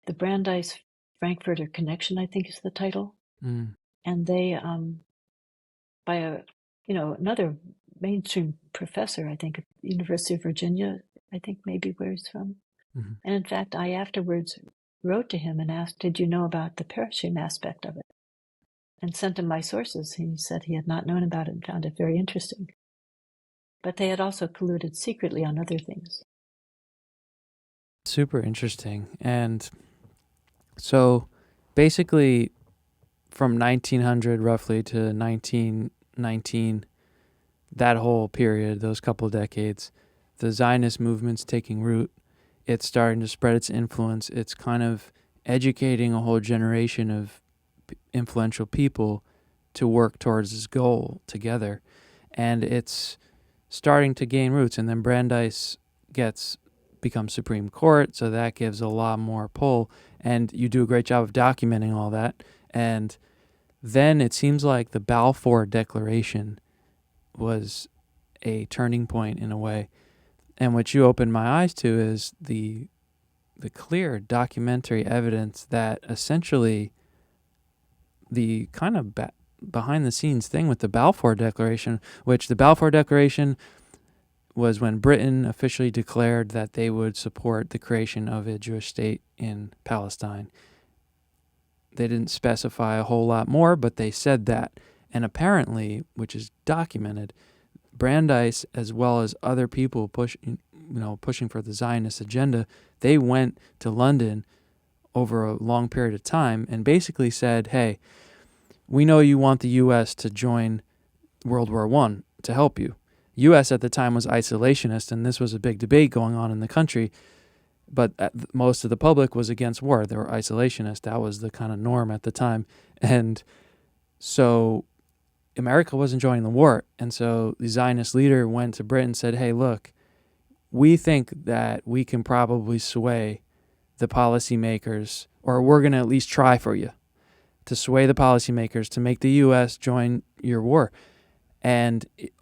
the Brandeis Frankfurter Connection, I think is the title. Mm. And they, by another mainstream professor, I think, at the University of Virginia, I think maybe where he's from. Mm-hmm. And in fact, I afterwards wrote to him and asked, did you know about the Partition aspect of it? And sent him my sources. He said he had not known about it and found it very interesting. But they had also colluded secretly on other things. Super interesting. And so basically from 1900 roughly to 1919, that whole period, those couple of decades, the Zionist movement's taking root. It's starting to spread its influence. It's kind of educating a whole generation of influential people to work towards this goal together. And it's starting to gain roots. And then Brandeis becomes Supreme Court, so that gives a lot more pull. And you do a great job of documenting all that. And then it seems like the Balfour Declaration was a turning point in a way. And what you opened my eyes to is the clear documentary evidence that essentially the kind of behind the scenes thing with the Balfour Declaration, which the Balfour Declaration was when Britain officially declared that they would support the creation of a Jewish state in Palestine. They didn't specify a whole lot more, but they said that. And apparently, which is documented, Brandeis, as well as other people pushing for the Zionist agenda, they went to London over a long period of time and basically said, hey, we know you want the U.S. to join World War I to help you. U.S. at the time was isolationist, and this was a big debate going on in the country, but most of the public was against war. They were isolationist. That was the kind of norm at the time. And so America wasn't joining the war. And so the Zionist leader went to Britain and said, hey, look, we think that we can probably sway the policymakers, or we're going to at least try for you to sway the policymakers to make the U.S. join your war.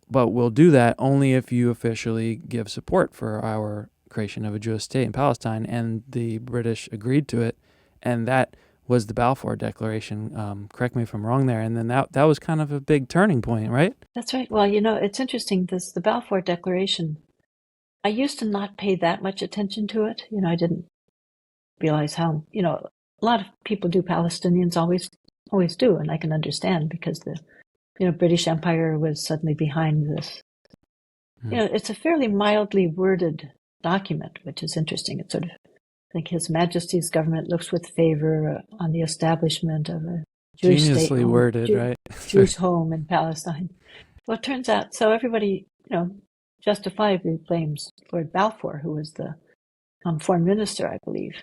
But we'll do that only if you officially give support for our creation of a Jewish state in Palestine. And the British agreed to it. And that was the Balfour Declaration. Correct me if I'm wrong there. And then that was kind of a big turning point, right? That's right. Well, it's interesting. The Balfour Declaration, I used to not pay that much attention to it. I didn't realize how, a lot of people do, Palestinians always do, and I can understand because the British Empire was suddenly behind this. It's a fairly mildly worded document, which is interesting. It's sort of, I think His Majesty's government looks with favor on the establishment of a Jewish Geniusly state, worded, right? Jewish home in Palestine. Well, it turns out, so everybody, justifiably blames Lord Balfour, who was the foreign minister, I believe.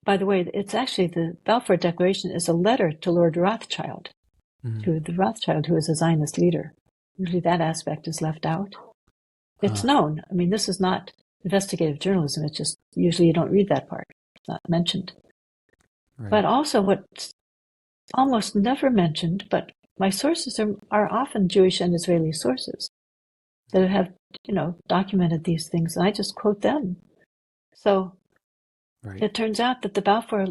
By the way, it's actually the Balfour Declaration is a letter to Lord Rothschild, to the Rothschild, who is a Zionist leader. Usually that aspect is left out. It's known. I mean, this is not investigative journalism. It's just usually you don't read that part. It's not mentioned. Right. But also what's almost never mentioned, but my sources are often Jewish and Israeli sources that have, documented these things, and I just quote them. So Right. It turns out that the Balfour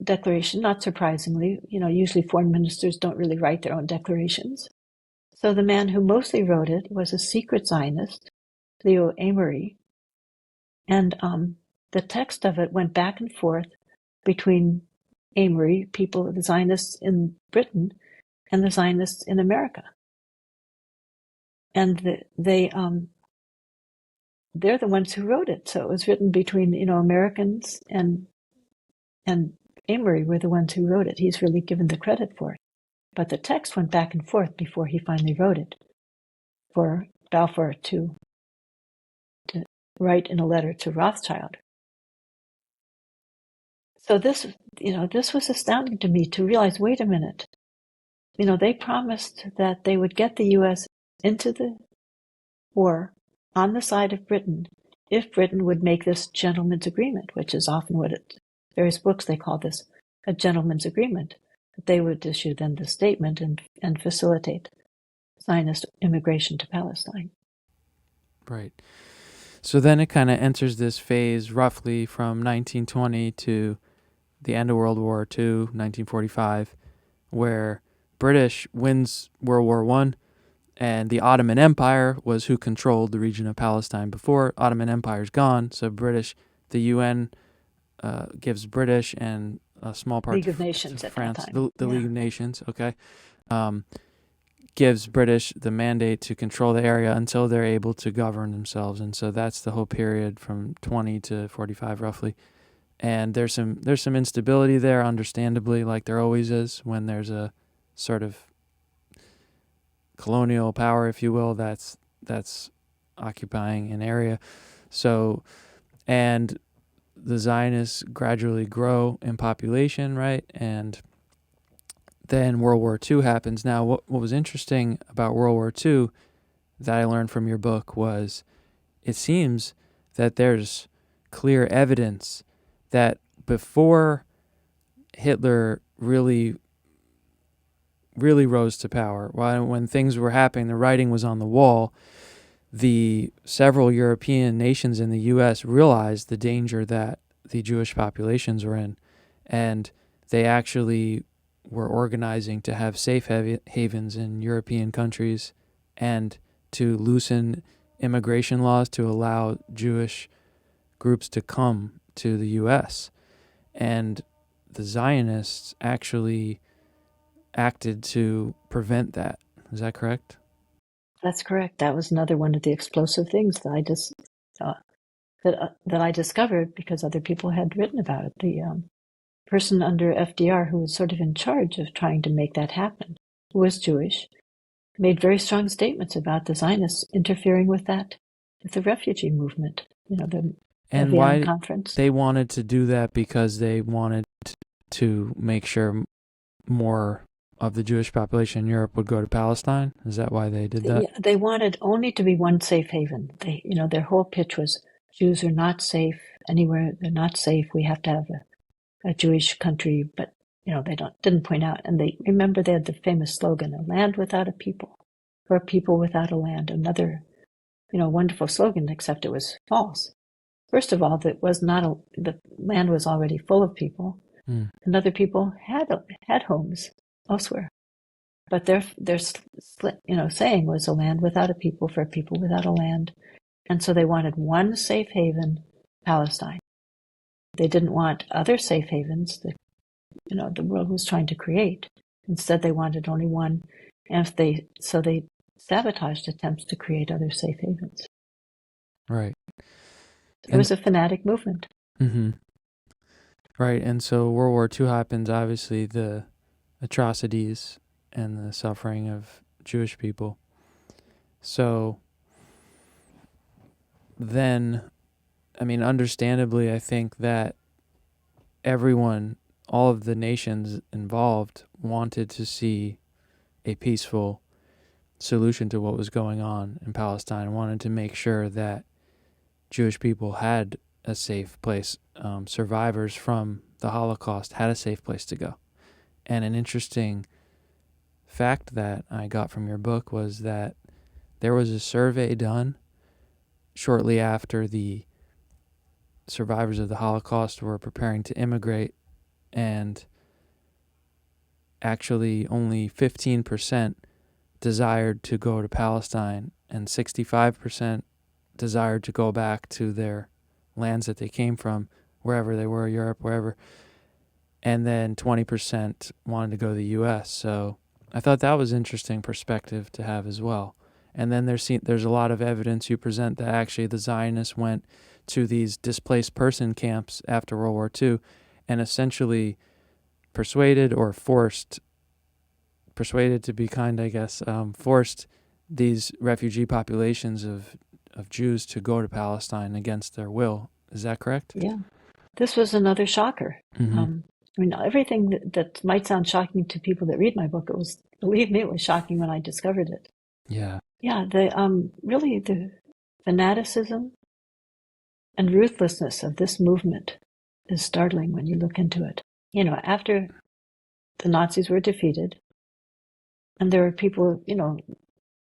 Declaration, not surprisingly, usually foreign ministers don't really write their own declarations. So the man who mostly wrote it was a secret Zionist, Leo Amory, and the text of it went back and forth between Amory, the Zionists in Britain, and the Zionists in America. And they're the ones who wrote it. So it was written between, Americans and Amory were the ones who wrote it. He's really given the credit for it. But the text went back and forth before he finally wrote it for Balfour to write in a letter to Rothschild. So this was astounding to me to realize, wait a minute, they promised that they would get the U.S. into the war on the side of Britain if Britain would make this gentleman's agreement, which is often what various books they call this a gentleman's agreement, that they would issue then the statement and facilitate Zionist immigration to Palestine. Right. So then it kind of enters this phase roughly from 1920 to the end of World War II, 1945, where British wins World War I, and the Ottoman Empire was who controlled the region of Palestine before. Ottoman Empire's gone, so the UN gives British and a small part League of to Nations France, at that time. the League of Nations, okay, gives British the mandate to control the area until they're able to govern themselves. And so that's the whole period from 20 to 45 roughly. And there's some instability there, understandably, like there always is when there's a sort of colonial power, if you will, that's occupying an area. So, and the Zionists gradually grow in population, right? And then World War II happens. Now, what was interesting about World War II that I learned from your book was it seems that there's clear evidence that before Hitler really rose to power, when things were happening, the writing was on the wall, the several European nations in the U.S. realized the danger that the Jewish populations were in, and they actually were organizing to have safe havens in European countries and to loosen immigration laws to allow Jewish groups to come to the U.S. And the Zionists actually acted to prevent that. Is that correct? That's correct. That was another one of the explosive things that I just that I discovered because other people had written about it. The person under FDR who was sort of in charge of trying to make that happen, who was Jewish, made very strong statements about the Zionists interfering with the refugee movement. The And Vienna why Conference. they wanted to do that? Because they wanted to make sure more of the Jewish population in Europe would go to Palestine? Is that why they did that? Yeah, they wanted only to be one safe haven. Their whole pitch was Jews are not safe anywhere. They're not safe. We have to have a Jewish country, but they didn't point out. And they had the famous slogan, "A land without a people, for a people without a land." Another, wonderful slogan, except it was false. First of all, the land was already full of people, and other people had homes elsewhere. But their saying was a land without a people for a people without a land. And so they wanted one safe haven, Palestine. They didn't want other safe havens that the world was trying to create. Instead, they wanted only one. And they sabotaged attempts to create other safe havens. Right. It was a fanatic movement. Mm-hmm. Right. And so World War II happens, obviously, the atrocities and the suffering of Jewish people. So then, understandably, I think that everyone, all of the nations involved, wanted to see a peaceful solution to what was going on in Palestine and wanted to make sure that Jewish people had a safe place. Survivors from the Holocaust had a safe place to go. And an interesting fact that I got from your book was that there was a survey done shortly after the survivors of the Holocaust were preparing to immigrate, and actually only 15% desired to go to Palestine, and 65% desired to go back to their lands that they came from, wherever they were, Europe, wherever. And then 20% wanted to go to the U.S. So I thought that was interesting perspective to have as well. And then there's a lot of evidence you present that actually the Zionists went to these displaced person camps after World War II and essentially persuaded to be kind, I guess, forced these refugee populations of Jews to go to Palestine against their will. Is that correct? Yeah. This was another shocker. Mm-hmm. I mean, everything that might sound shocking to people that read my book, believe me, it was shocking when I discovered it. Yeah. Yeah, really the fanaticism and ruthlessness of this movement is startling when you look into it. You know, after the Nazis were defeated, and there were people,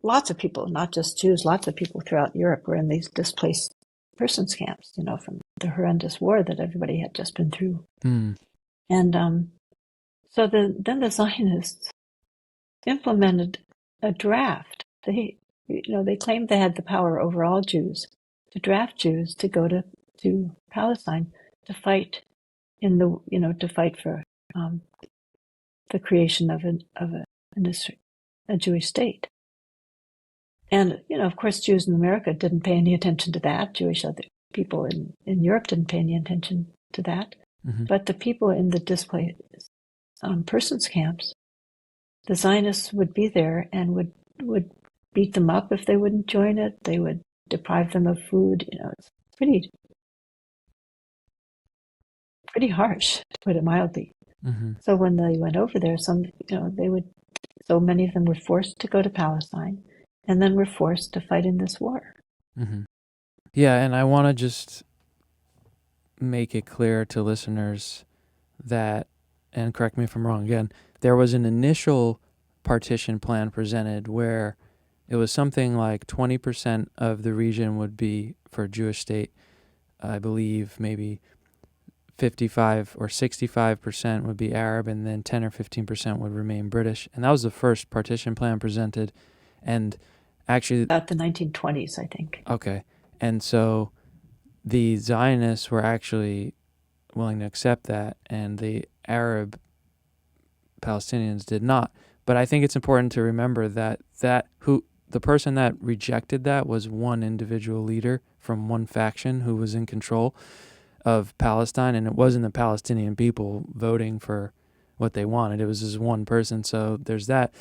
lots of people, not just Jews, lots of people throughout Europe were in these displaced persons camps, from the horrendous war that everybody had just been through. Mm. And so then the Zionists implemented a draft. They claimed they had the power over all Jews to draft Jews to go to Palestine to fight to fight for the creation of a Jewish state. And of course, Jews in America didn't pay any attention to that. Jewish other people in Europe didn't pay any attention to that. Mm-hmm. But the people in the displaced persons camps, the Zionists would be there and would beat them up if they wouldn't join it. They would deprive them of food. It's pretty harsh, to put it mildly. Mm-hmm. So when they went over there, so many of them were forced to go to Palestine, and then were forced to fight in this war. Mm-hmm. Yeah, and I want to just make it clear to listeners that, and correct me if I'm wrong again, there was an initial partition plan presented where it was something like 20% of the region would be for a Jewish state. I believe maybe 55 or 65% would be Arab, and then 10 or 15% would remain British. And that was the first partition plan presented. And actually, about the 1920s, I think. Okay. And so the Zionists were actually willing to accept that, and the Arab Palestinians did not. But I think it's important to remember that the person that rejected that was one individual leader from one faction who was in control of Palestine, and it wasn't the Palestinian people voting for what they wanted. It was just one person. So there's that.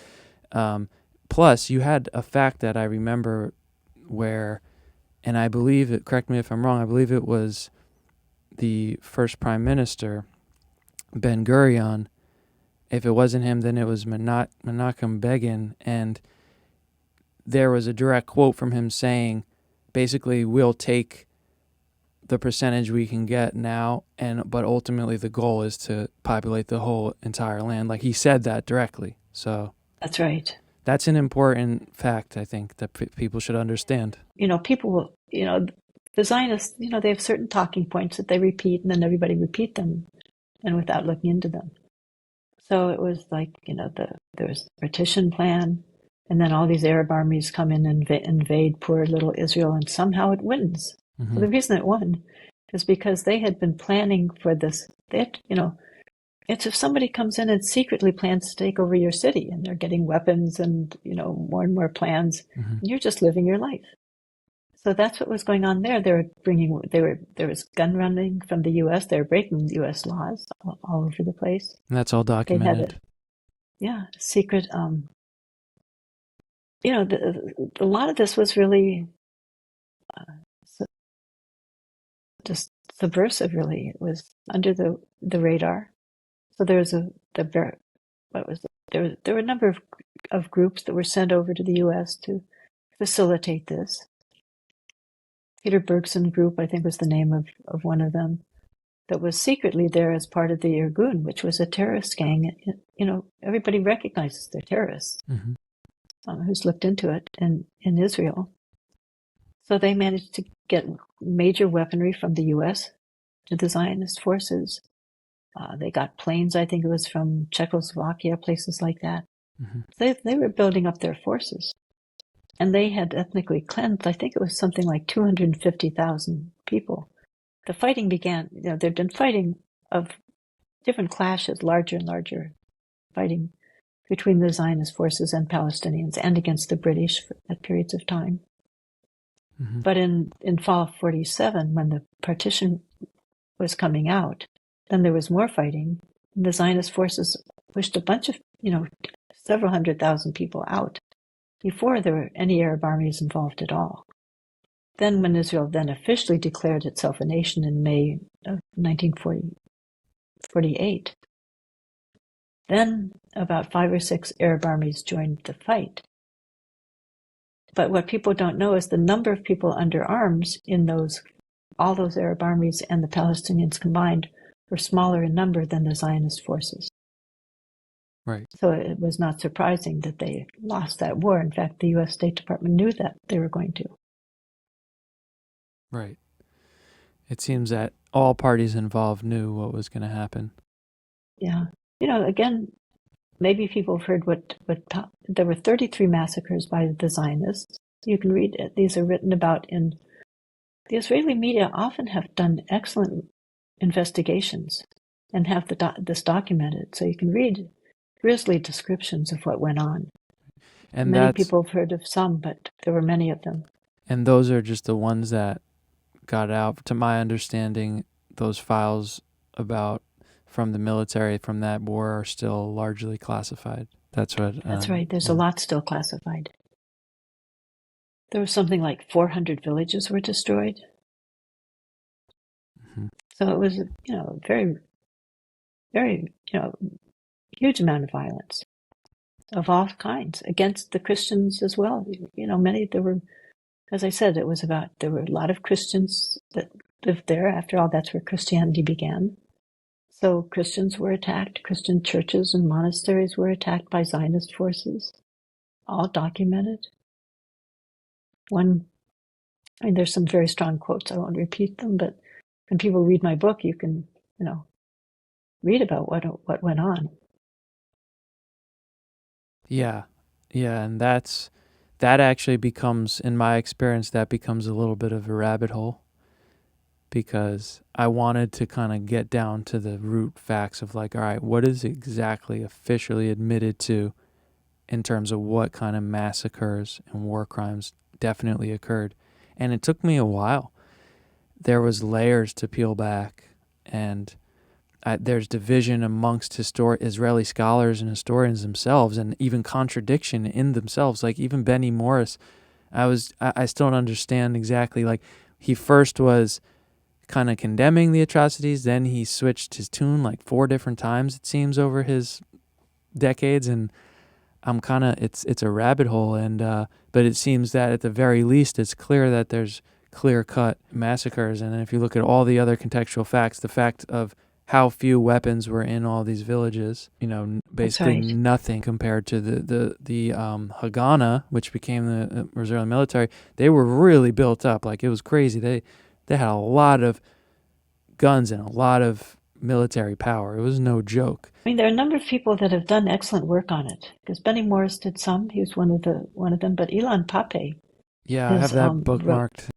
Plus, you had a fact that I remember where, and I believe it, correct me if I'm wrong, I believe it was the first prime minister, Ben Gurion. If it wasn't him, then it was Menachem Begin, and there was a direct quote from him saying, basically, we'll take the percentage we can get now, but ultimately the goal is to populate the whole entire land. Like, he said that directly. So that's right. That's an important fact, I think, that people should understand. People will, the Zionists, they have certain talking points that they repeat, and then everybody repeat them, and without looking into them. So it was like, there was the partition plan, and then all these Arab armies come in and invade poor little Israel, and somehow it wins. Mm-hmm. So the reason it won is because they had been planning for this. It's if somebody comes in and secretly plans to take over your city, and they're getting weapons and, more and more plans, mm-hmm. and you're just living your life. So that's what was going on there. There was gun running from the U.S. They were breaking U.S. laws all over the place. And that's all documented. Secret. A lot of this was really just subversive. Really, it was under the radar. So there were a number of groups that were sent over to the U.S. to facilitate this. Peter Bergson Group, I think, was the name of one of them, that was secretly there as part of the Irgun, which was a terrorist gang. Everybody recognizes they're terrorists, mm-hmm. Who's looked into it in Israel. So they managed to get major weaponry from the U.S. to the Zionist forces. They got planes, I think it was from Czechoslovakia, places like that. They were building up their forces. And they had ethnically cleansed, I think it was something like 250,000 people. The fighting began, there'd been fighting of different clashes, larger and larger fighting between the Zionist forces and Palestinians and against the British at periods of time. But in fall of 47, when the partition was coming out, then there was more fighting. And the Zionist forces pushed a bunch of, several 100,000 people out before there were any Arab armies involved at all. Then when Israel then officially declared itself a nation in May of 1948, then about 5 or 6 Arab armies joined the fight. But what people don't know is the number of people under arms in all those Arab armies and the Palestinians combined were smaller in number than the Zionist forces. Right. So it was not surprising that they lost that war. In fact, the U.S. State Department knew that they were going to. Right. It seems that all parties involved knew what was going to happen. Yeah. Again, maybe people have heard what there were 33 massacres by the Zionists. You can read it. These are written about in the Israeli media. Often have done excellent investigations and have this documented, so you can read grisly descriptions of what went on. And many people have heard of some, but there were many of them. And those are just the ones that got out. To my understanding, those files from the military from that war are still largely classified. That's right. There's a lot still classified. There was something like 400 villages were destroyed. So it was, very, very, huge amount of violence of all kinds against the Christians as well. As I said, there were a lot of Christians that lived there. After all, that's where Christianity began. So Christians were attacked. Christian churches and monasteries were attacked by Zionist forces, all documented. There's some very strong quotes. I won't repeat them, but when people read my book, you can, read about what went on. Yeah, and that actually becomes, in my experience, that becomes a little bit of a rabbit hole, because I wanted to kind of get down to the root facts of all right, what is exactly officially admitted to in terms of what kind of massacres and war crimes definitely occurred. And it took me a while. There was layers to peel back, and there's division amongst Israeli scholars and historians themselves, and even contradiction in themselves. Even Benny Morris, I still don't understand exactly. He first was kind of condemning the atrocities, then he switched his tune 4 different times, it seems, over his decades, and I'm kind of, it's a rabbit hole, and but it seems that at the very least it's clear that there's clear-cut massacres. And if you look at all the other contextual facts, the fact of how few weapons were in all these villages, basically nothing compared to the Haganah, which became the Israeli military. They were really built up, it was crazy. They had a lot of guns and a lot of military power. It was no joke. There are a number of people that have done excellent work on it, because Benny Morris did some. He was one of them, but Ilan Pappé. Yeah, I have that bookmarked.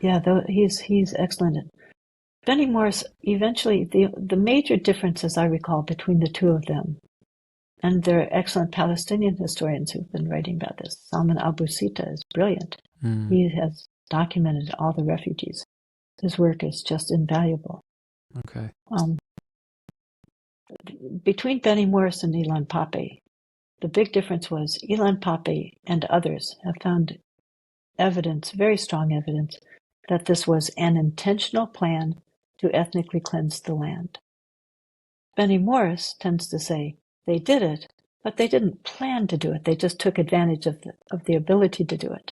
He's excellent. Benny Morris, eventually, the major difference, as I recall, between the two of them, and there are excellent Palestinian historians who've been writing about this. Salman Abu Sita is brilliant. He has documented all the refugees. His work is just invaluable. Okay. Between Benny Morris and Ilan Pappé, the big difference was Ilan Pappé and others have found evidence, very strong evidence, that this was an intentional plan to ethnically cleanse the land. Benny Morris tends to say they did it, but they didn't plan to do it. They just took advantage of the ability to do it,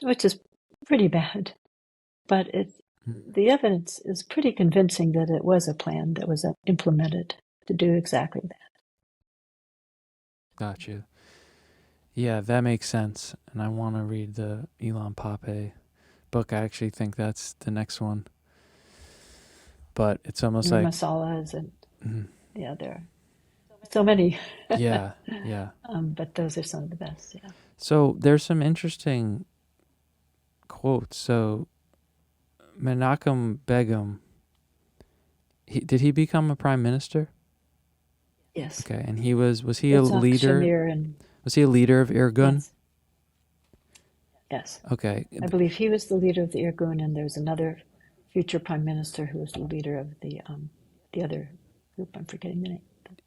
which is pretty bad. But the evidence is pretty convincing that it was a plan that was implemented to do exactly that. Gotcha. Yeah, that makes sense. And I want to read the Ilan Pappé book. I actually think that's the next one. but it's almost Nur like, Masalas and mhm, yeah, there are so many. yeah, yeah. But those are some of the best. Yeah. So there's some interesting quotes. So Menachem Begum, did he become a prime minister? Yes. Okay, and was he a Yitzhak leader? Shamir and Was he a leader of Irgun? yes, yes. Okay, I believe he was the leader of the Irgun, and there's another future prime minister who was the leader of the other group. I'm forgetting the name.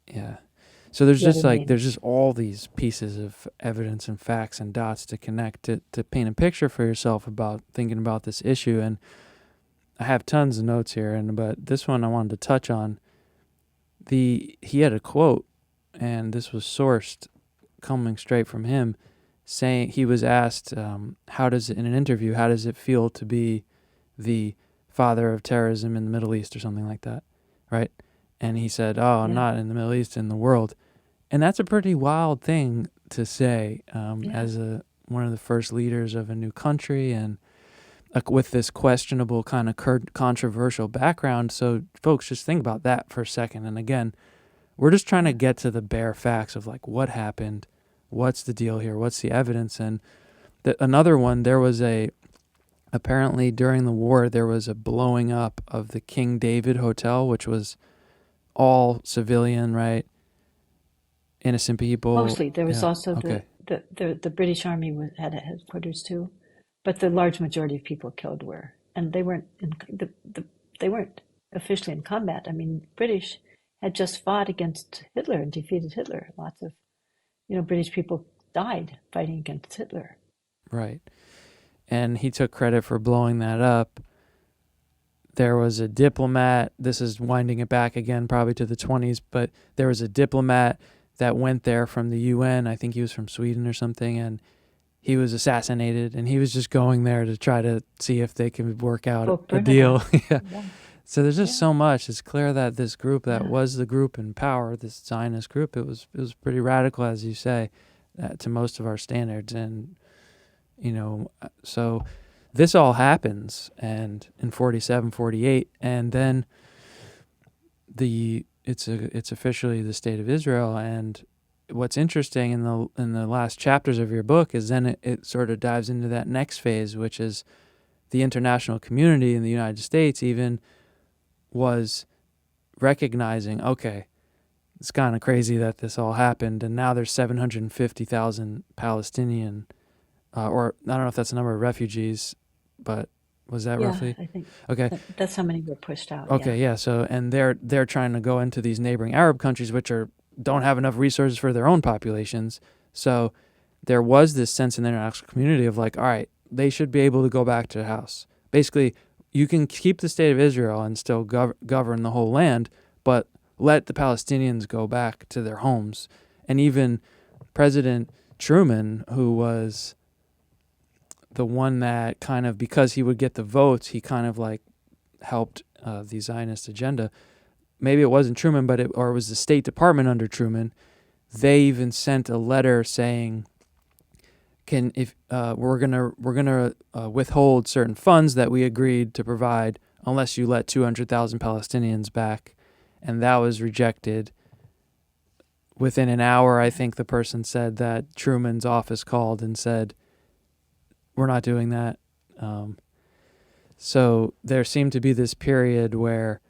yeah. So there's The other just like name. there's just all these pieces of evidence and facts and dots to connect to paint a picture for yourself about thinking about this issue. And I have tons of notes here, but this one I wanted to touch on. He had a quote, and this was sourced coming straight from him, saying he was asked, how does it, in an interview, how does it feel to be the father of terrorism in the Middle East or something like that, right? And he said, "Oh, Yeah. not in the Middle East, in the world." And that's a pretty wild thing to say Yeah. as one of the first leaders of a new country and with this questionable kind of controversial background. So folks, just think about that for a second. And again, we're just trying to get to the bare facts of like what happened, what's the deal here, what's the evidence. And another one, apparently during the war, there was a blowing up of the King David Hotel, which was all civilian, right? Innocent people. Mostly. There was Yeah. also Okay. the British Army had a headquarters too, but the large majority of people killed were, and they weren't they weren't officially in combat. I mean, British had just fought against Hitler and defeated Hitler. Lots of British people died fighting against Hitler. Right. And he took credit for blowing that up. There was a diplomat, this is winding it back again probably to the 20s, but there was a diplomat that went there from the UN. I think he was from Sweden or something, and he was assassinated, and he was just going there to try to see if they could work out a deal. Yeah. Yeah. So there's just so much. It's clear that this group that Yeah. was the group in power, this Zionist group, it was pretty radical, as you say, to most of our standards. And, so this all happens and in 47, 48, and then it's officially the state of Israel. And what's interesting in the last chapters of your book is then it sort of dives into that next phase, which is the international community in the United States even was recognizing, okay, it's kind of crazy that this all happened, and now there's 750,000 Palestinian, or I don't know if that's the number of refugees, but was that roughly? I think Okay. that's how many were pushed out. Okay, yeah. So, and they're trying to go into these neighboring Arab countries, which don't have enough resources for their own populations. So, there was this sense in the international community of like, all right, they should be able to go back to the house. Basically, you can keep the state of Israel and still govern the whole land, but let the Palestinians go back to their homes. And even President Truman, who was the one that kind of, because he would get the votes, he kind of like helped the Zionist agenda. Maybe it wasn't Truman, or it was the State Department under Truman. They even sent a letter saying, we're gonna withhold certain funds that we agreed to provide unless you let 200,000 Palestinians back, and that was rejected. Within an hour, I think the person said that Truman's office called and said, "We're not doing that." So there seemed to be this period where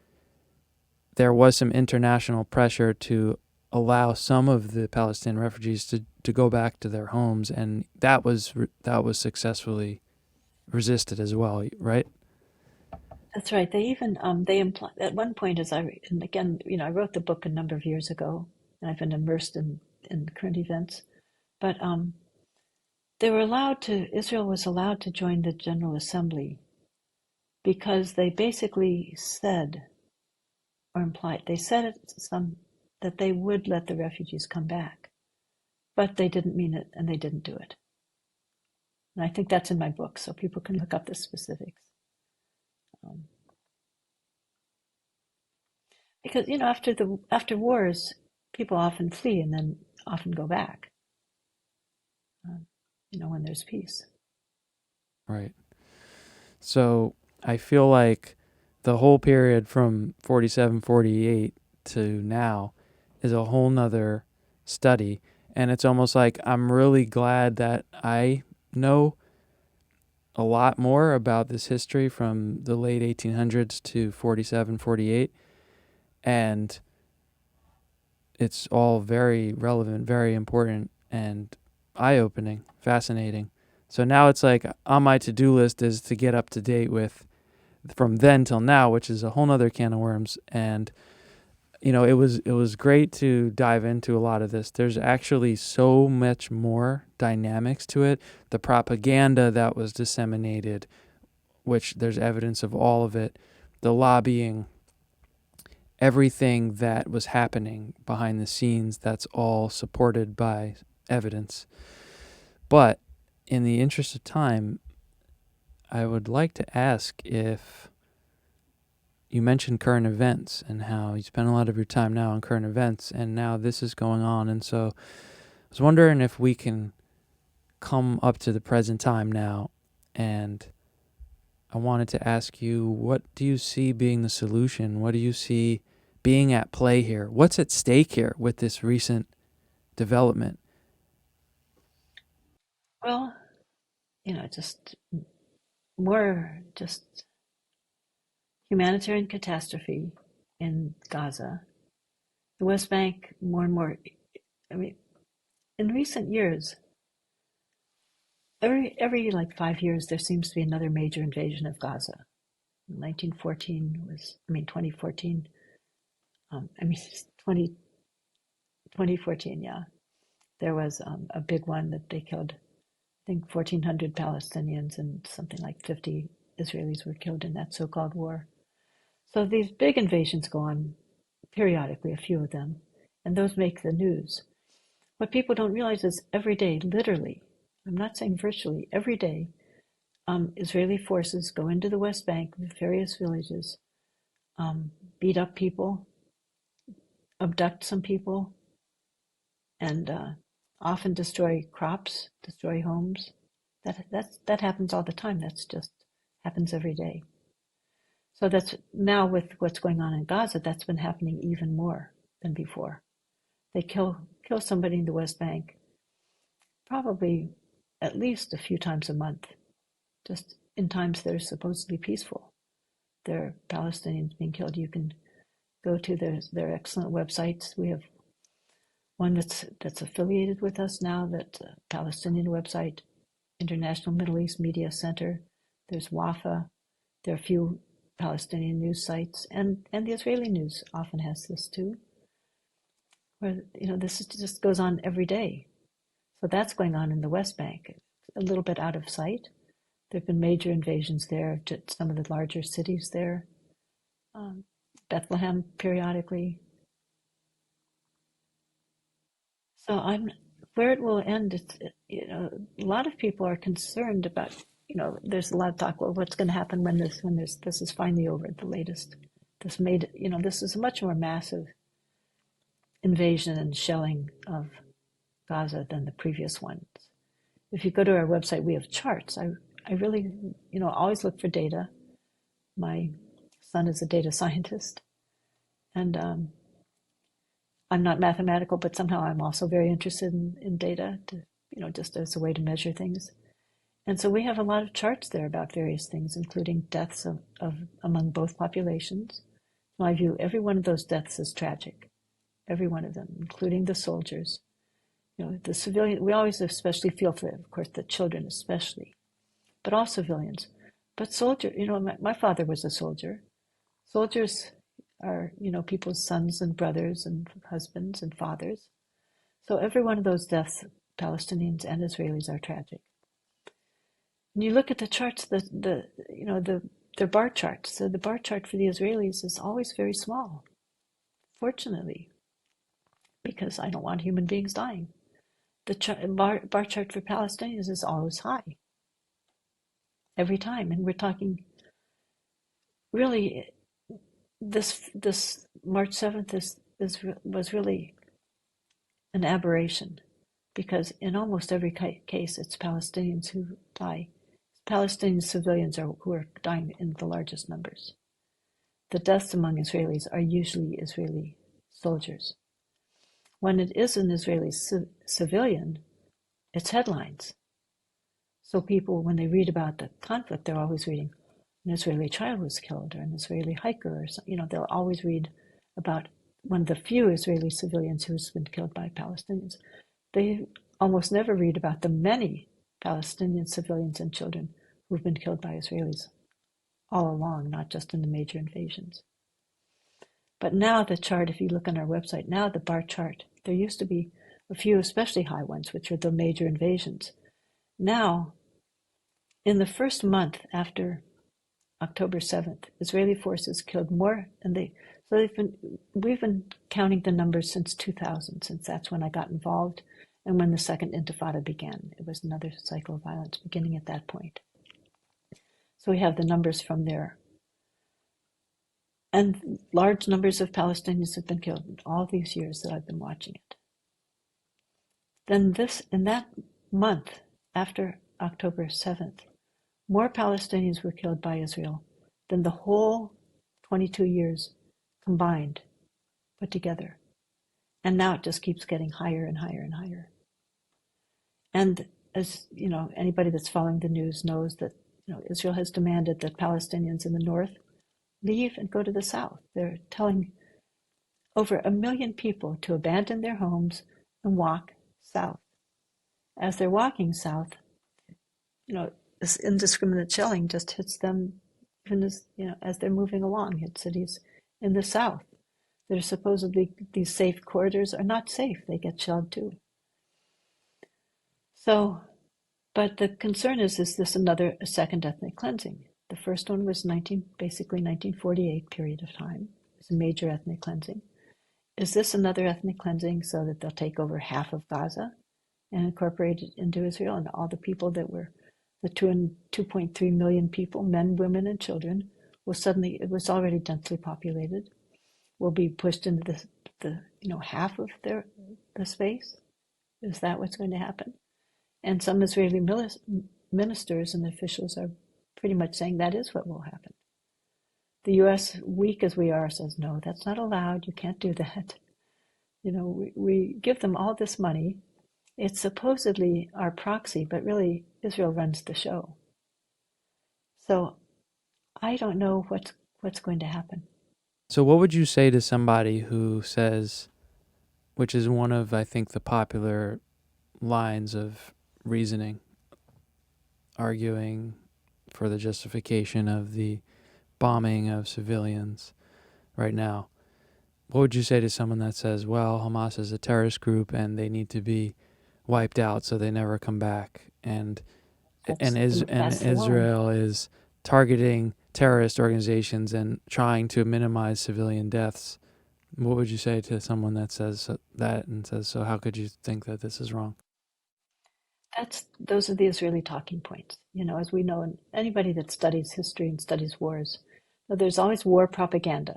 there was some international pressure to allow some of the Palestinian refugees to go back to their homes, and that was successfully resisted as well, right? That's right. They even they imply at one point, and again, I wrote the book a number of years ago, and I've been immersed in current events. But Israel was allowed to join the General Assembly because they basically said, or implied, they said that they would let the refugees come back, but they didn't mean it, and they didn't do it. And I think that's in my book, so people can look up the specifics. Because after wars, people often flee and then often go back. When there's peace. Right. So I feel like the whole period from 47, 48 to now is a whole nother study. And it's almost like I'm really glad that I know a lot more about this history from the late 1800s to 47, 48. And it's all very relevant, very important, and eye-opening, fascinating. So now it's like on my to-do list is to get up to date with from then till now, which is a whole nother can of worms. And it was great to dive into a lot of this. There's actually so much more dynamics to it. The propaganda that was disseminated, which there's evidence of all of it, the lobbying, everything that was happening behind the scenes, that's all supported by evidence. But in the interest of time, I would like to ask if you mentioned current events and how you spend a lot of your time now on current events, and now this is going on. And so I was wondering if we can come up to the present time now, and I wanted to ask you, what do you see being the solution? What do you see being at play here? What's at stake here with this recent development? Well, just more just humanitarian catastrophe in Gaza. The West Bank, more and more. I mean, in recent years, every like 5 years, there seems to be another major invasion of Gaza. 2014, 2014, yeah. There was a big one that they killed, I think, 1,400 Palestinians and something like 50 Israelis were killed in that so-called war. So these big invasions go on periodically, a few of them, and those make the news. What people don't realize is every day, literally, I'm not saying virtually, every day, Israeli forces go into the West Bank, various villages, beat up people, abduct some people, and often destroy crops, destroy homes. That happens all the time. That's just happens every day. So that's now with what's going on in Gaza, that's been happening even more than before. They kill somebody in the West Bank probably at least a few times a month, just in times that are supposedly peaceful. There are Palestinians being killed. You can go to their excellent websites. We have one that's affiliated with us now, that's a Palestinian website, International Middle East Media Center. There's WAFA. There are a few Palestinian news sites, and the Israeli news often has this too, where this just goes on every day. So that's going on in the West Bank, a little bit out of sight. There have been major invasions there to some of the larger cities there, Bethlehem periodically. So where it will end. It's a lot of people are concerned about. There's a lot of talk. Well, what's going to happen when this is finally over? The latest, this is a much more massive invasion and shelling of Gaza than the previous ones. If you go to our website, we have charts. I really, always look for data. My son is a data scientist, and I'm not mathematical, but somehow I'm also very interested in data, just as a way to measure things. And so we have a lot of charts there about various things, including deaths of among both populations. In my view, every one of those deaths is tragic, every one of them, including the soldiers. The civilian, we always especially feel for, of course, the children especially, but all civilians. But soldier, my father was a soldier. Soldiers are, people's sons and brothers and husbands and fathers. So every one of those deaths, Palestinians and Israelis, are tragic. And you look at the charts, they're bar charts. So the bar chart for the Israelis is always very small, fortunately, because I don't want human beings dying. The bar chart for Palestinians is always high, every time. And we're talking, really, this March 7th was really an aberration, because in almost every case, it's Palestinians who die. Palestinian civilians who are dying in the largest numbers. the deaths among Israelis are usually Israeli soldiers. When it is an Israeli civilian, it's headlines. So people, when they read about the conflict, they're always reading an Israeli child was killed, or an Israeli hiker, or they'll always read about one of the few Israeli civilians who's been killed by Palestinians. They almost never read about the many Palestinian civilians and children who've been killed by Israelis all along, not just in the major invasions. But now the chart, if you look on our website, now the bar chart, there used to be a few especially high ones, which are the major invasions. Now, in the first month after October 7th, Israeli forces killed more, and we've been counting the numbers since 2000, since that's when I got involved, and when the second Intifada began. It was another cycle of violence beginning at that point. So we have the numbers from there. And large numbers of Palestinians have been killed in all these years that I've been watching it. Then in that month, after October 7th, more Palestinians were killed by Israel than the whole 22 years combined, put together. And now it just keeps getting higher and higher and higher. And as you know, anybody that's following the news knows that Israel has demanded that Palestinians in the north leave and go to the south. They're telling over 1 million people to abandon their homes and walk south. As they're walking south, this indiscriminate shelling just hits them, even as they're moving along. Hit cities in the south that are supposedly these safe corridors are not safe. They get shelled too. So, but the concern is this a second ethnic cleansing? The first one was basically 1948 period of time. It's a major ethnic cleansing. Is this another ethnic cleansing so that they'll take over half of Gaza and incorporate it into Israel, and all the people that were the 2.3 million people, men, women, and children, it was already densely populated, will be pushed into the half of the space? Is that what's going to happen? And some Israeli ministers and officials are pretty much saying that is what will happen. The U.S., weak as we are, says, no, that's not allowed. You can't do that. We give them all this money. It's supposedly our proxy, but really Israel runs the show. So I don't know what's going to happen. So what would you say to somebody who says, which is one of, I think, the popular lines of reasoning, arguing for the justification of the bombing of civilians right now. What would you say to someone that says, well, Hamas is a terrorist group and they need to be wiped out so they never come back, and Israel is targeting terrorist organizations and trying to minimize civilian deaths? What would you say to someone that says that and says, so how could you think that this is wrong? Those are the Israeli talking points. As we know, and anybody that studies history and studies wars, there's always war propaganda.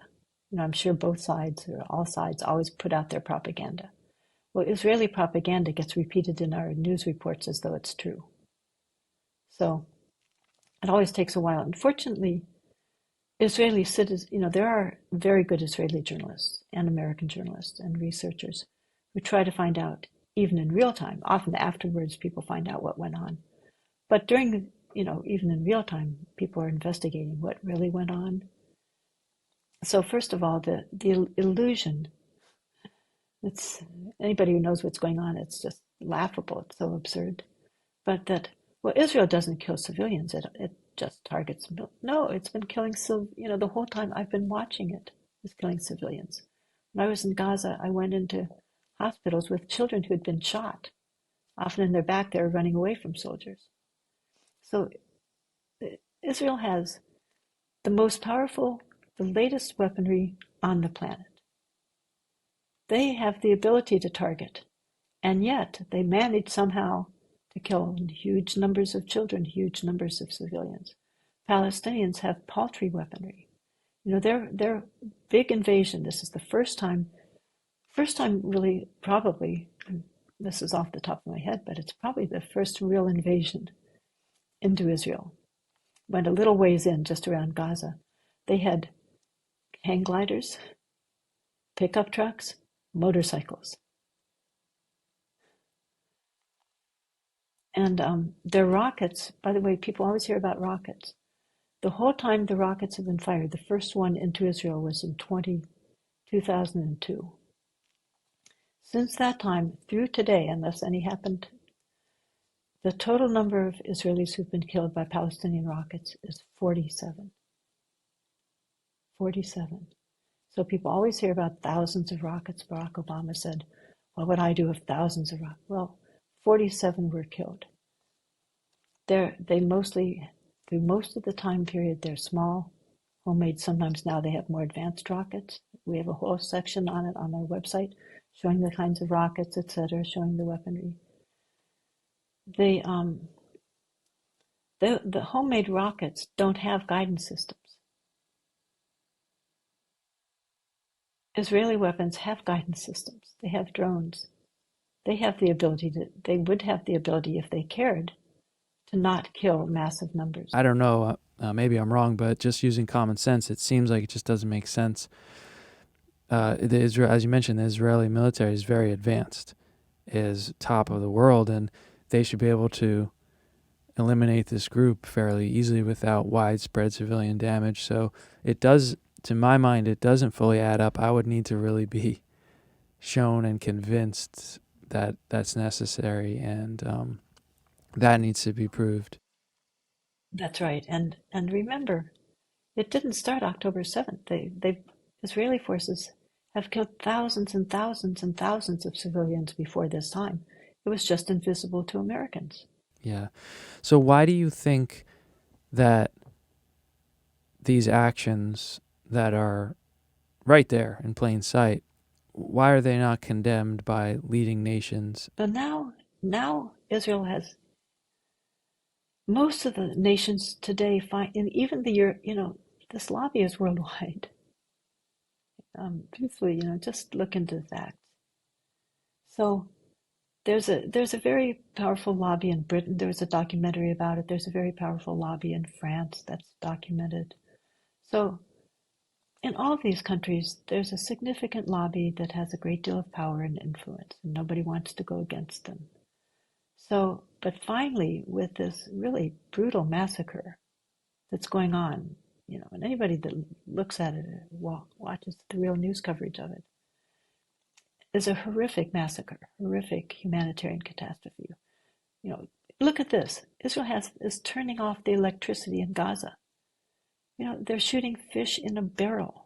I'm sure both sides or all sides always put out their propaganda. Well, Israeli propaganda gets repeated in our news reports as though it's true. So it always takes a while. Unfortunately, Israeli citizens, there are very good Israeli journalists and American journalists and researchers who try to find out, even in real time. Often afterwards, people find out what went on. But during, even in real time, people are investigating what really went on. So first of all, the illusion, it's anybody who knows what's going on, it's just laughable. It's so absurd. But Israel doesn't kill civilians. It just targets. No, it's been killing the whole time I've been watching it. It's killing civilians. When I was in Gaza, I went into hospitals with children who had been shot. Often in their back, they were running away from soldiers. So Israel has the most powerful, the latest weaponry on the planet. They have the ability to target, and yet they manage somehow to kill huge numbers of children, huge numbers of civilians. Palestinians have paltry weaponry. Their big invasion, this is the first time really, probably, this is off the top of my head, but it's probably the first real invasion into Israel. Went a little ways in, just around Gaza. They had hang gliders, pickup trucks, motorcycles. And their rockets, by the way, people always hear about rockets. The whole time the rockets have been fired, the first one into Israel was in 2002. Since that time, through today, unless any happened, the total number of Israelis who've been killed by Palestinian rockets is 47. 47. So people always hear about thousands of rockets. Barack Obama said, what would I do if thousands of rockets? Well, 47 were killed. They mostly, through most of the time period, they're small, homemade. Sometimes now they have more advanced rockets. We have a whole section on it on our website, showing the kinds of rockets, etc., showing the weaponry. The homemade rockets don't have guidance systems. Israeli weapons have guidance systems. They have drones. They have the ability to, they would have the ability, if they cared, to not kill massive numbers. I don't know, maybe I'm wrong, but just using common sense, it seems like it just doesn't make sense. As you mentioned, the Israeli military is very advanced, is top of the world, and they should be able to eliminate this group fairly easily without widespread civilian damage. So it does, to my mind, it doesn't fully add up. I would need to really be shown and convinced that that's necessary, and that needs to be proved. That's right. And remember, it didn't start October 7th. Israeli forces have killed thousands and thousands and thousands of civilians before this time. It was just invisible to Americans. Yeah. So why do you think that these actions that are right there in plain sight, why are they not condemned by leading nations? But now Israel has, most of the nations today find, and even this lobby is worldwide. Truthfully, just look into the facts. So there's a very powerful lobby in Britain. There was a documentary about it. There's a very powerful lobby in France that's documented. So in all of these countries, there's a significant lobby that has a great deal of power and influence, and nobody wants to go against them. So, but finally, with this really brutal massacre that's going on, and anybody that looks at it, watches the real news coverage of it, is a horrific massacre, horrific humanitarian catastrophe. Look at this. Israel is turning off the electricity in Gaza. They're shooting fish in a barrel.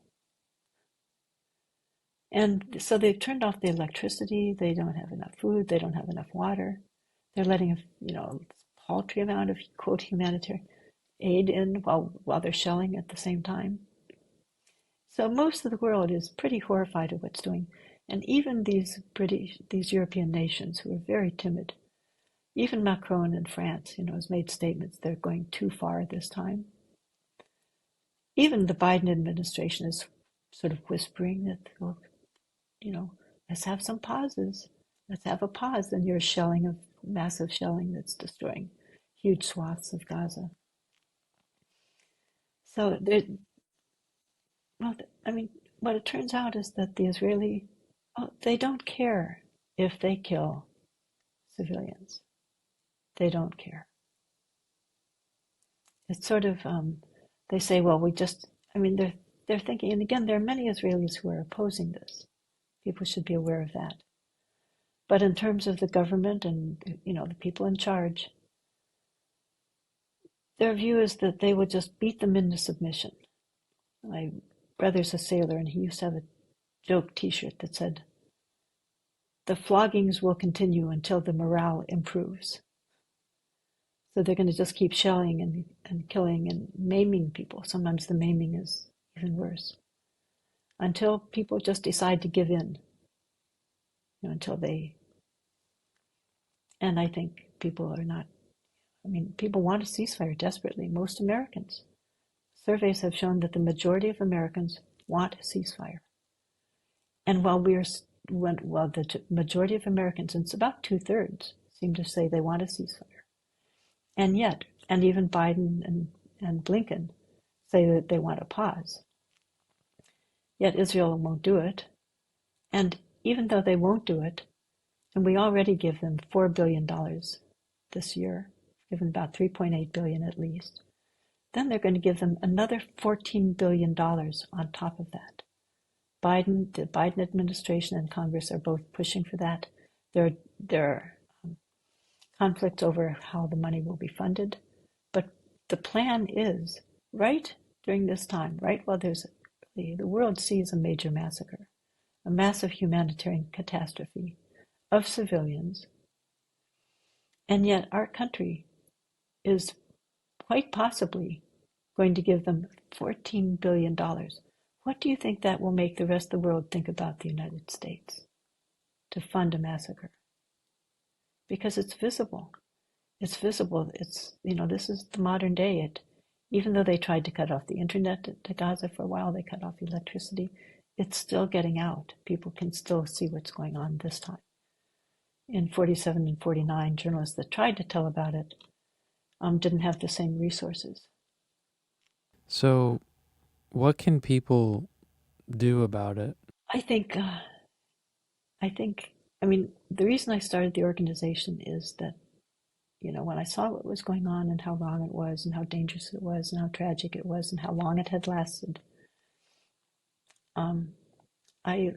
And so they've turned off the electricity. They don't have enough food. They don't have enough water. They're letting a paltry amount of, quote, humanitarian aid in while they're shelling at the same time. So most of the world is pretty horrified at what's doing. And even these European nations who are very timid, even Macron in France, has made statements they're going too far this time. Even the Biden administration is sort of whispering that, well, let's have some pauses. Let's have a pause in your massive shelling that's destroying huge swaths of Gaza. So, what it turns out is that the Israeli, they don't care if they kill civilians. They don't care. It's sort of, they say, well, they're thinking, and again, there are many Israelis who are opposing this. People should be aware of that. But in terms of the government and, the people in charge, their view is that they would just beat them into submission. My brother's a sailor, and he used to have a joke T-shirt that said, the floggings will continue until the morale improves. So they're going to just keep shelling and killing and maiming people. Sometimes the maiming is even worse. Until people just decide to give in. Until they... And I think people are not... people want a ceasefire desperately. Most Americans. Surveys have shown that the majority of Americans want a ceasefire. And while the majority of Americans, and it's about 2/3, seem to say they want a ceasefire. And yet, and even Biden and Blinken say that they want a pause. yet Israel won't do it. And even though they won't do it, and we already give them $4 billion this year, given about $3.8 billion at least, then they're going to give them another $14 billion on top of that. The Biden administration and Congress are both pushing for that. There are conflicts over how the money will be funded, but the plan is right during this time, right while the world sees a major massacre, a massive humanitarian catastrophe of civilians, and yet our country is quite possibly going to give them $14 billion. What do you think that will make the rest of the world think about the United States to fund a massacre? Because it's visible. It's visible. This is the modern day. Even though they tried to cut off the internet to Gaza for a while, they cut off electricity, it's still getting out. People can still see what's going on this time. In 47 and 49, journalists that tried to tell about it didn't have the same resources. So what can people do about it? I think, the reason I started the organization is that, when I saw what was going on and how wrong it was and how dangerous it was and how tragic it was and how long it had lasted, I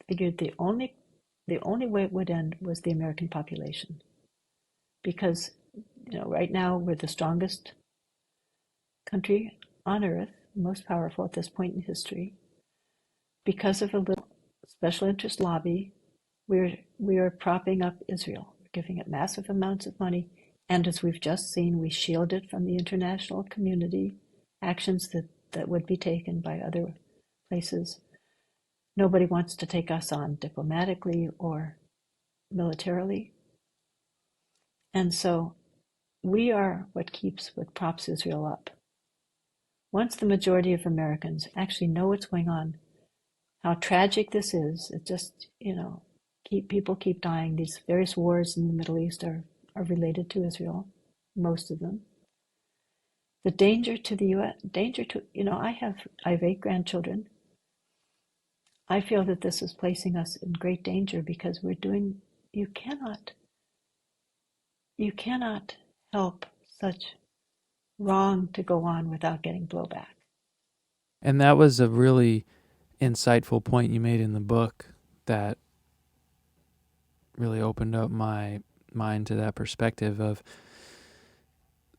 figured the only way it would end was the American population. Because, right now we're the strongest country on earth, most powerful at this point in history. Because of a little special interest lobby, we are propping up Israel. We're giving it massive amounts of money. And as we've just seen, we shield it from the international community, actions that would be taken by other places. Nobody wants to take us on diplomatically or militarily. And so we are what props Israel up. Once the majority of Americans actually know what's going on, how tragic this is, it just, people keep dying. These various wars in the Middle East are related to Israel, most of them. The danger to the U.S., I have 8 grandchildren. I feel that this is placing us in great danger because you cannot help such wrong to go on without getting blowback. And that was a really insightful point you made in the book that really opened up my mind to that perspective of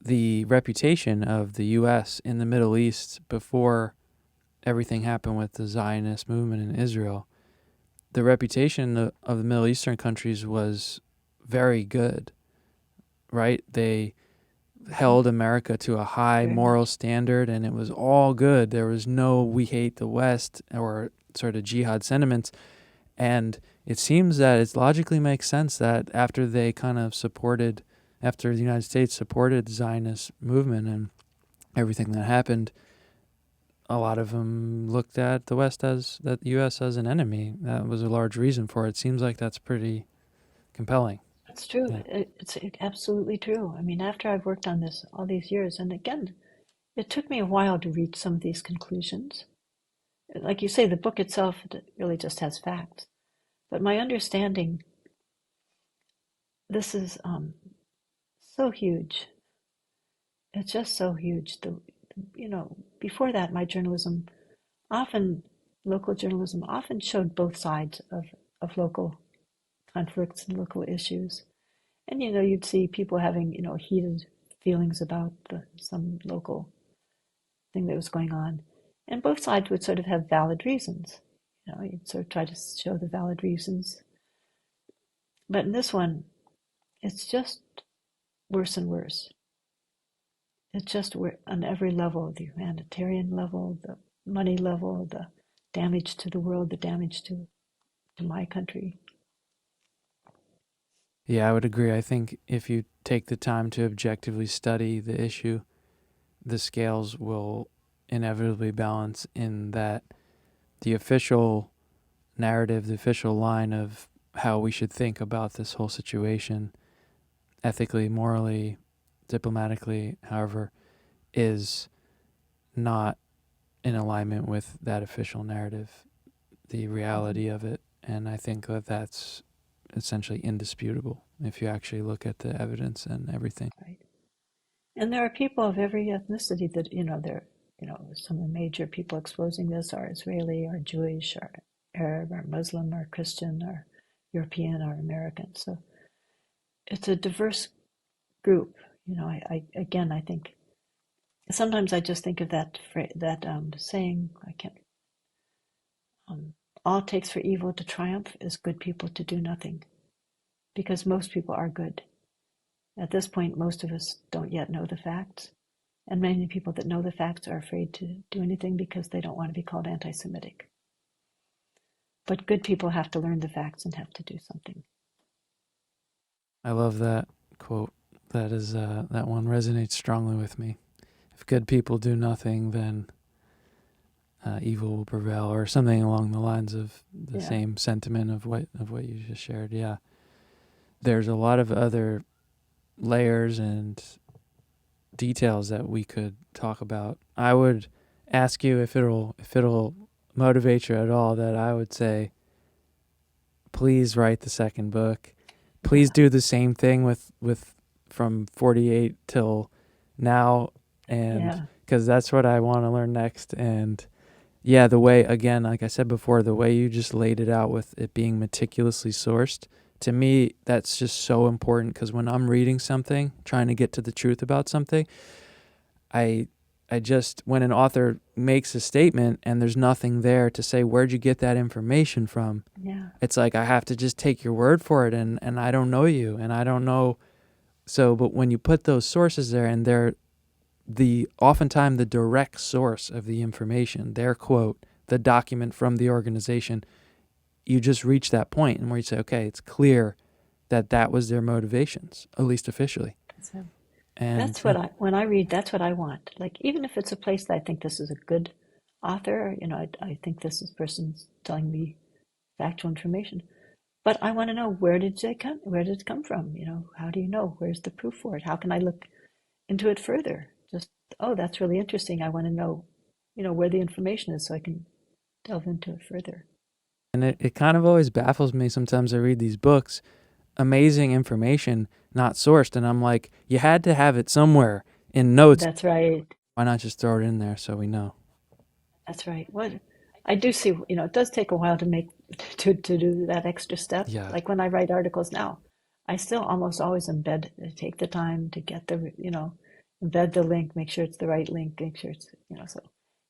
the reputation of the U.S. in the Middle East before everything happened with the Zionist movement in Israel. The reputation of the Middle Eastern countries was very good, right? They held America to a high moral standard, and it was all good. There was no "we hate the West" or sort of jihad sentiments. And it seems that it logically makes sense that after the United States supported the Zionist movement and everything that happened, a lot of them looked at the U.S. as an enemy. That was a large reason for it. Seems like that's pretty compelling. That's true. Yeah. It's absolutely true. After I've worked on this all these years, and again, it took me a while to reach some of these conclusions. Like you say, the book itself really just has facts. But my understanding, this is so huge. It's just so huge. Before that, my local journalism often showed both sides of local conflicts and local issues. And, you'd see people having, heated feelings about some local thing that was going on. And both sides would sort of have valid reasons. You'd sort of try to show the valid reasons. But in this one, it's just worse and worse. It's just on every level, the humanitarian level, the money level, the damage to the world, the damage to my country. Yeah, I would agree. I think if you take the time to objectively study the issue, the scales will inevitably balance in that the official narrative, the official line of how we should think about this whole situation, ethically, morally, diplomatically, however, is not in alignment with that official narrative, the reality of it. And I think that that's essentially indisputable if you actually look at the evidence and everything. Right. And there are people of every ethnicity that, some of the major people exposing this are Israeli, or Jewish, or Arab, or Muslim, or Christian, or European, or American. So it's a diverse group. I think sometimes I just think of that saying. I can't. All it takes for evil to triumph is good people to do nothing, because most people are good. At this point, most of us don't yet know the facts, and many people that know the facts are afraid to do anything because they don't want to be called anti-Semitic. But good people have to learn the facts and have to do something. I love that quote. That is that one resonates strongly with me. If good people do nothing, then evil will prevail, or something along the lines of the same sentiment of what you just shared. Yeah, there's a lot of other layers and details that we could talk about. I would ask you if it'll motivate you at all, that I would say, please write the second book. Please do the same thing with from 48 till now, and because that's what I want to learn next. And yeah, the way, again, like I said before, the way you just laid it out with it being meticulously sourced, to me, that's just so important, because when I'm reading something, trying to get to the truth about something, I just, when an author makes a statement and there's nothing there to say, where'd you get that information from? Yeah. It's like, I have to just take your word for it, and I don't know you, and I don't know. So, but when you put those sources there, and they're oftentimes the direct source of the information, their quote, the document from the organization, you just reach that point and where you say, okay, it's clear that was their motivations, at least officially. So And that's what when I read, that's what I want. Like, even if it's a place that I think this is a good author, I think this person's telling me factual information, but I want to know, where did it come from? How do you know? Where's the proof for it? How can I look into it further? Just, oh, that's really interesting. I want to know, where the information is so I can delve into it further. And it kind of always baffles me sometimes. I read these books, amazing information, not sourced, and I'm like, you had to have it somewhere in notes. That's right. Why not just throw it in there so we know? That's right. What I do see, it does take a while to do that extra step. Yeah. Like when I write articles now, I still almost always take the time to get embed the link, make sure it's the right link, make sure it's, so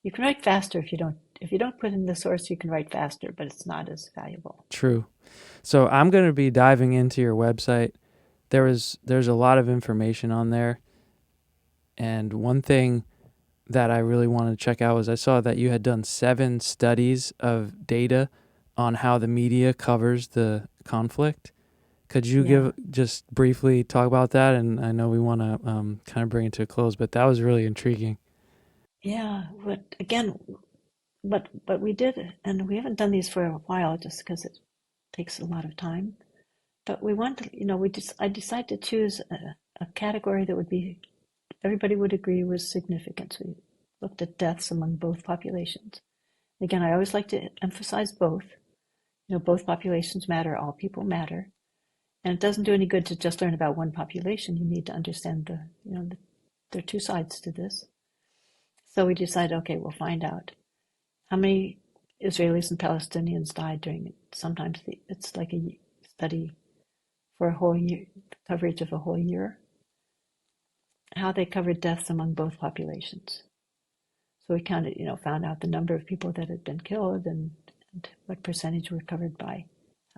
you can write faster if you don't put in the source. You can write faster, but it's not as valuable. True. So I'm going to be diving into your website. There's a lot of information on there, and one thing that I really wanted to check out was I saw that you had done 7 studies of data on how the media covers the conflict. Could you just briefly talk about that? And I know we want to kind of bring it to a close, but that was really intriguing. Yeah. But we did, and we haven't done these for a while just because it takes a lot of time. But we want to, I decided to choose a category that everybody would agree was significant. So we looked at deaths among both populations. Again, I always like to emphasize both. Both populations matter, all people matter. And it doesn't do any good to just learn about one population. You need to understand there are two sides to this. So we decided, okay, we'll find out how many Israelis and Palestinians died during it. Sometimes it's like a study for a whole year, coverage of a whole year, how they covered deaths among both populations. So we kind of, found out the number of people that had been killed and what percentage were covered by,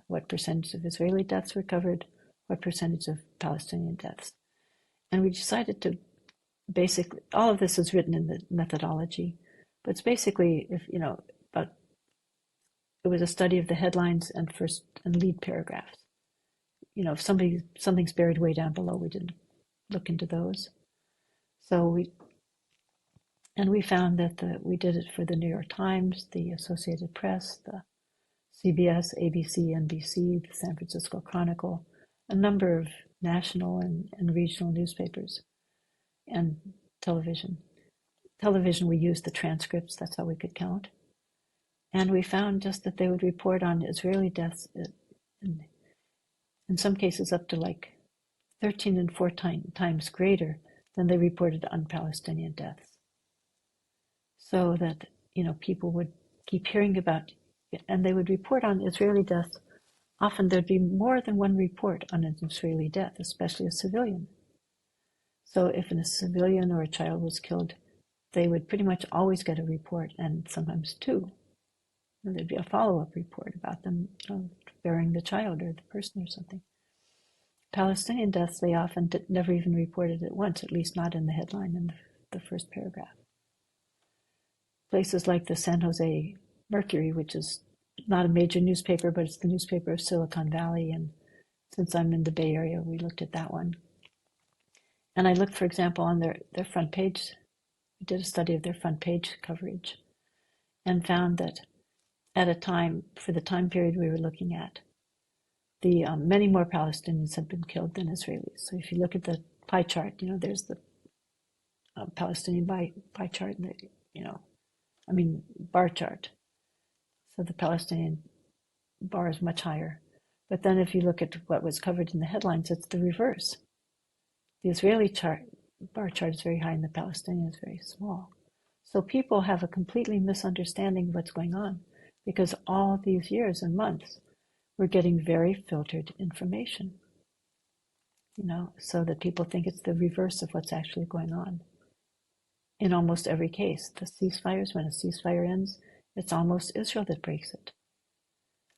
what percentage of Israeli deaths were covered, what percentage of Palestinian deaths. And we decided to basically, all of this is written in the methodology, but it's basically, but it was a study of the headlines and lead paragraphs. If something's buried way down below, we didn't look into those. So we found that we did it for the New York Times, the Associated Press, the CBS, ABC, NBC, the San Francisco Chronicle, a number of national and regional newspapers and television. television, we used the transcripts. That's how we could count. And we found just that they would report on Israeli deaths, in some cases up to like 13 and 14 times greater than they reported on Palestinian deaths. So that, people would keep hearing about it, and they would report on Israeli deaths. Often there'd be more than one report on an Israeli death, especially a civilian. So if a civilian or a child was killed, they would pretty much always get a report, and sometimes two. And there'd be a follow-up report about them burying the child or the person or something. Palestinian deaths, they often never even reported at once, at least not in the headline in the first paragraph. Places like the San Jose Mercury, which is not a major newspaper, but it's the newspaper of Silicon Valley, and since I'm in the Bay Area, we looked at that one. And I looked, for example, on their front page. We did a study of their front page coverage and found that at a time, for the time period we were looking at, the many more Palestinians have been killed than Israelis. So if you look at the pie chart, there's the Palestinian pie chart, and bar chart. So the Palestinian bar is much higher. But then if you look at what was covered in the headlines, it's the reverse. The Israeli bar chart is very high and the Palestinian is very small. So people have a completely misunderstanding of what's going on, because all these years and months we're getting very filtered information, so that people think it's the reverse of what's actually going on. In almost every case, the ceasefires, when a ceasefire ends, it's almost Israel that breaks it.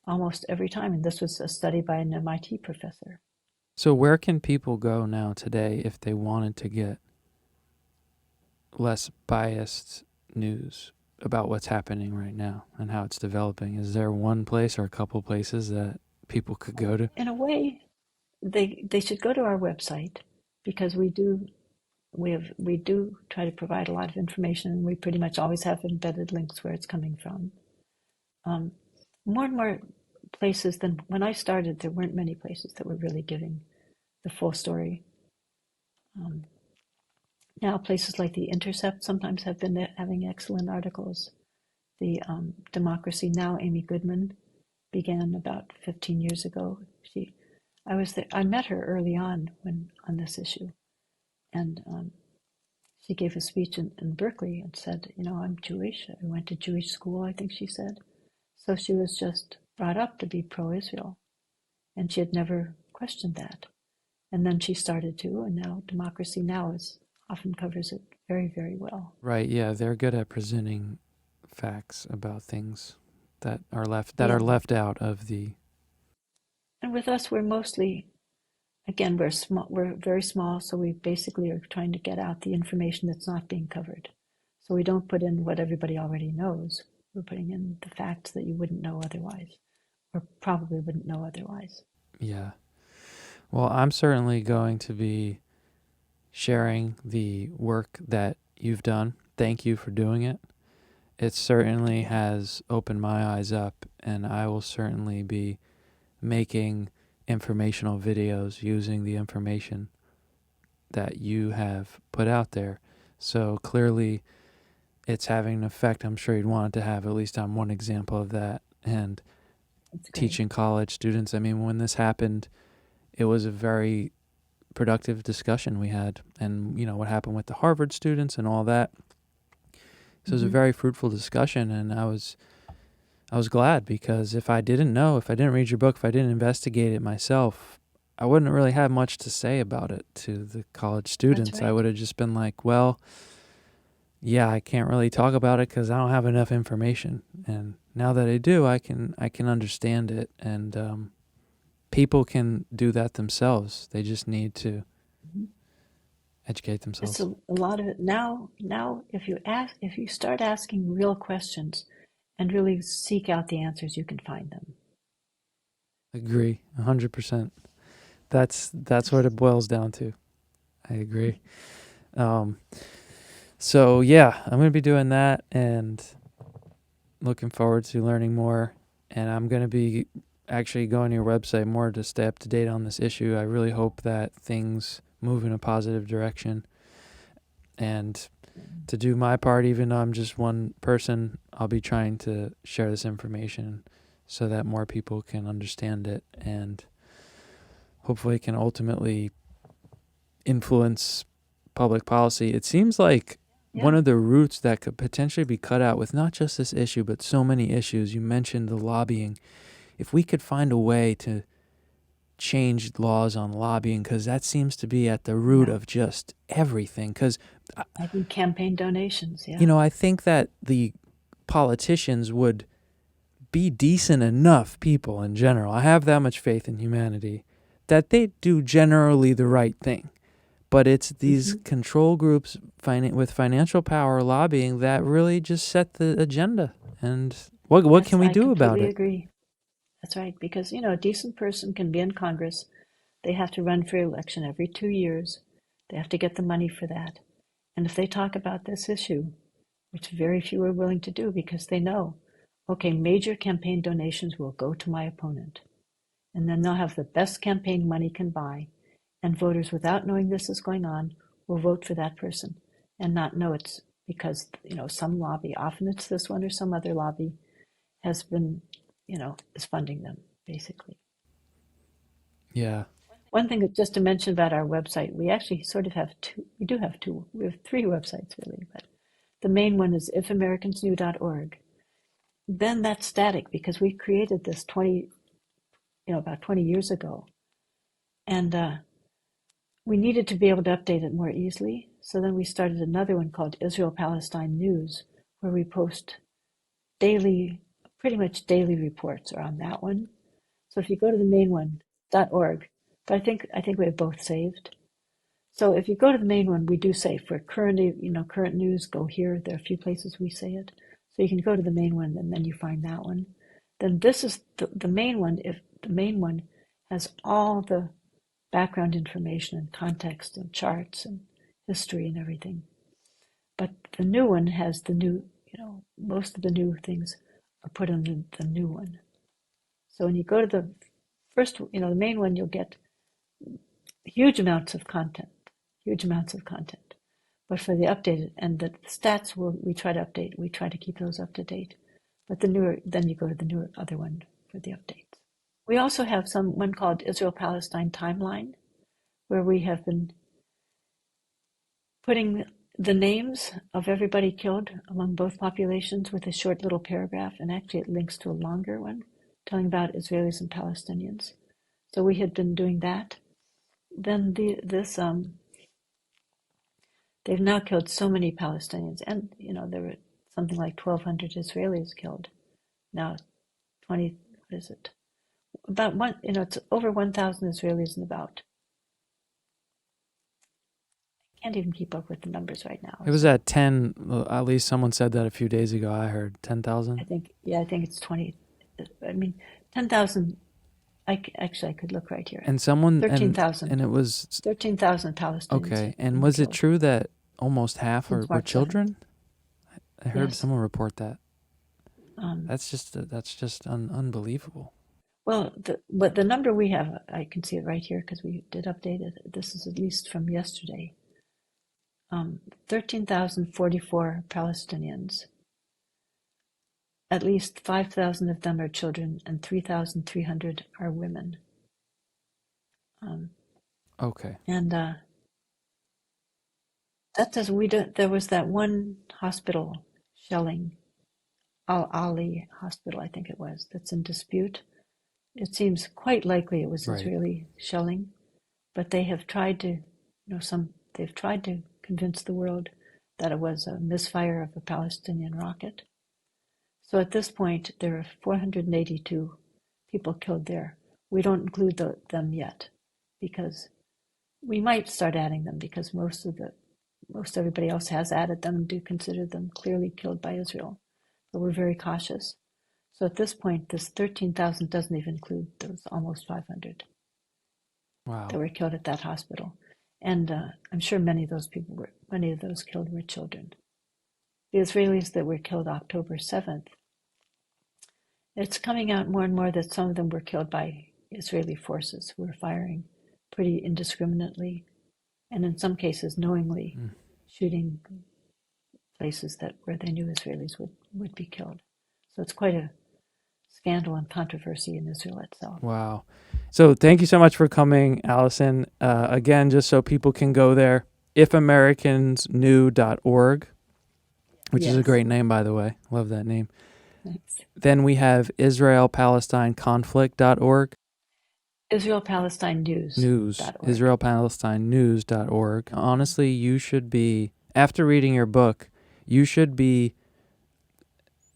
Almost every time. And this was a study by an MIT professor. So where can people go now today if they wanted to get less biased news about what's happening right now and how it's developing? Is there one place or a couple places that people could go to? In a way, they should go to our website, because we do try to provide a lot of information, and we pretty much always have embedded links where it's coming from. More and more places than when I started, there weren't many places that were really giving the full story. Now places like The Intercept sometimes have been having excellent articles. The Democracy Now! Amy Goodman began about 15 years ago. I met her early on on this issue, and she gave a speech in Berkeley and said, I'm Jewish. I went to Jewish school, I think she said. So she was just brought up to be pro-Israel, and she had never questioned that. And then she started to, and now Democracy Now! Often covers it very, very well. Right, yeah, they're good at presenting facts about things that are left out of the. And with us, we're mostly, again, we're small. We're very small, so we basically are trying to get out the information that's not being covered. So we don't put in what everybody already knows. We're putting in the facts that you wouldn't know otherwise, or probably wouldn't know otherwise. Yeah. Well, I'm certainly going to be sharing the work that you've done. Thank you for doing it. It certainly has opened my eyes up, and I will certainly be making informational videos using the information that you have put out there. So clearly it's having an effect I'm sure you'd want it to have. At least I'm one example of that. And teaching college students, when this happened, it was a very productive discussion we had, and what happened with the Harvard students and all that. So it was a very fruitful discussion, and I was glad, because if I didn't read your book, if I didn't investigate it myself, I wouldn't really have much to say about it to the college students. That's right. I would have just been like, well, yeah, I can't really talk about it because I don't have enough information. And now that I do, I can understand it, and people can do that themselves. They just need to educate themselves. It's a lot of it now. If you start asking real questions and really seek out the answers, you can find them. Agree, 100%. That's what it boils down to. I agree. So yeah, I'm going to be doing that and looking forward to learning more. And I'm going to be actually going to your website more to stay up to date on this issue. I really hope that things move in a positive direction. And to do my part, even though I'm just one person. I'll be trying to share this information so that more people can understand it and hopefully can ultimately influence public policy. It seems like one of the roots that could potentially be cut out with not just this issue, but so many issues. You mentioned the lobbying. If we could find a way to change laws on lobbying, because that seems to be at the root of just everything. Because I think campaign donations, I think that the politicians would be decent enough people in general. I have that much faith in humanity that they do generally the right thing. But it's these control groups with financial power lobbying that really just set the agenda. And what can we do about it? I completely agree. That's right. Because, a decent person can be in Congress. They have to run for election every 2 years. They have to get the money for that. And if they talk about this issue, which very few are willing to do because they know, okay, major campaign donations will go to my opponent. And then they'll have the best campaign money can buy. And voters, without knowing this is going on, will vote for that person and not know it's because, some lobby, often it's this one or some other lobby, has been, is funding them, basically. Yeah. One thing just to mention about our website, we actually sort of have two. We do have two. We have three websites, really. But the main one is ifamericans.org. Then that's static because we created this about 20 years ago. And we needed to be able to update it more easily. So then we started another one called Israel-Palestine News, where we post pretty much daily reports are on that one. So if you go to the main one, .org, but I think we have both saved. So if you go to the main one, we do say for current news, go here. There are a few places we say it. So you can go to the main one and then you find that one. Then this is the main one. If the main one has all the background information and context and charts and history and everything. But the new one has the new, most of the new things are put on the new one. So when you go to the first, the main one, you'll get huge amounts of content. But for the updated and the stats, we try to update. We try to keep those up to date. But then you go to the newer other one for the updates. We also have one called Israel-Palestine Timeline, where we have been putting the names of everybody killed among both populations with a short little paragraph, and actually it links to a longer one telling about Israelis and Palestinians. So we had been doing that. Then they've now killed so many Palestinians, and there were something like 1,200 Israelis killed. Now, what is it? About it's over 1,000 Israelis and about. I can't even keep up with the numbers right now. It was at 10. At least someone said that a few days ago. I heard 10,000. I think it's 20. 10,000. I could look right here. And 13,000. And it was 13,000 Palestinians. Okay. And was it true that almost half were children? I heard someone report that. That's just unbelievable. Well, the number we have, I can see it right here because we did update it. This is at least from yesterday. 13,044 Palestinians. At least 5,000 of them are children, and 3,300 are women. Okay. And there was that one hospital shelling, Al-Ali Hospital, I think it was, that's in dispute. It seems quite likely it was Israeli shelling, but they have tried to, they've tried to convince the world that it was a misfire of a Palestinian rocket. So at this point, there are 482 people killed there. We don't include them yet because we might start adding them because most everybody else has added them and do consider them clearly killed by Israel. But we're very cautious. So at this point, this 13,000 doesn't even include those almost 500 that were killed at that hospital. And I'm sure many of those killed were children. The Israelis that were killed October 7th, it's coming out more and more that some of them were killed by Israeli forces who were firing pretty indiscriminately, and in some cases knowingly shooting places where they knew Israelis would be killed. So it's quite a scandal and controversy in Israel itself. Wow. So thank you so much for coming, Alison. Again, just so people can go there, ifamericans.knew.org, which is a great name, by the way. Love that name. Thanks. Then we have Israel-Palestine conflict.org. Israel-Palestine News. News.org. Israel-Palestine news.org. Honestly, you should be, after reading your book, you should be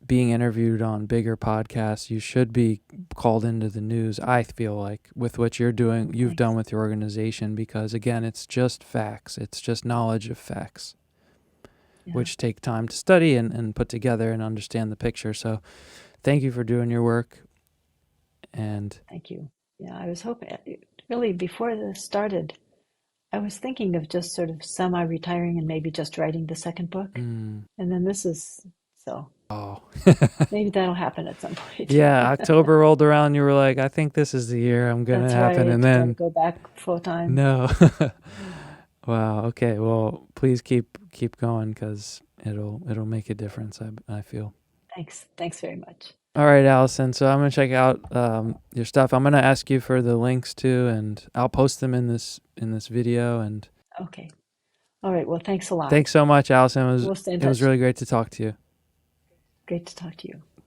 being interviewed on bigger podcasts. You should be called into the news, I feel like, with what you've done with your organization, because again, it's just facts. It's just knowledge of facts, which take time to study and put together and understand the picture. So thank you for doing your work. And thank you. Yeah, I was hoping, really, before this started, I was thinking of just sort of semi-retiring and maybe just writing the second book. And then this is, so maybe that'll happen at some point. Yeah, October rolled around and you were like, I think this is the year I'm going to happen. Right. And then go back full time. No. Wow. Okay. Well, please keep going, because it'll make a difference, I feel. Thanks very much. All right, Alison. So I'm going to check out your stuff. I'm going to ask you for the links too, and I'll post them in this video. And okay. All right. Well, thanks a lot. Thanks so much, Alison. We'll stay in it was touch. really great to talk to you. Great to talk to you.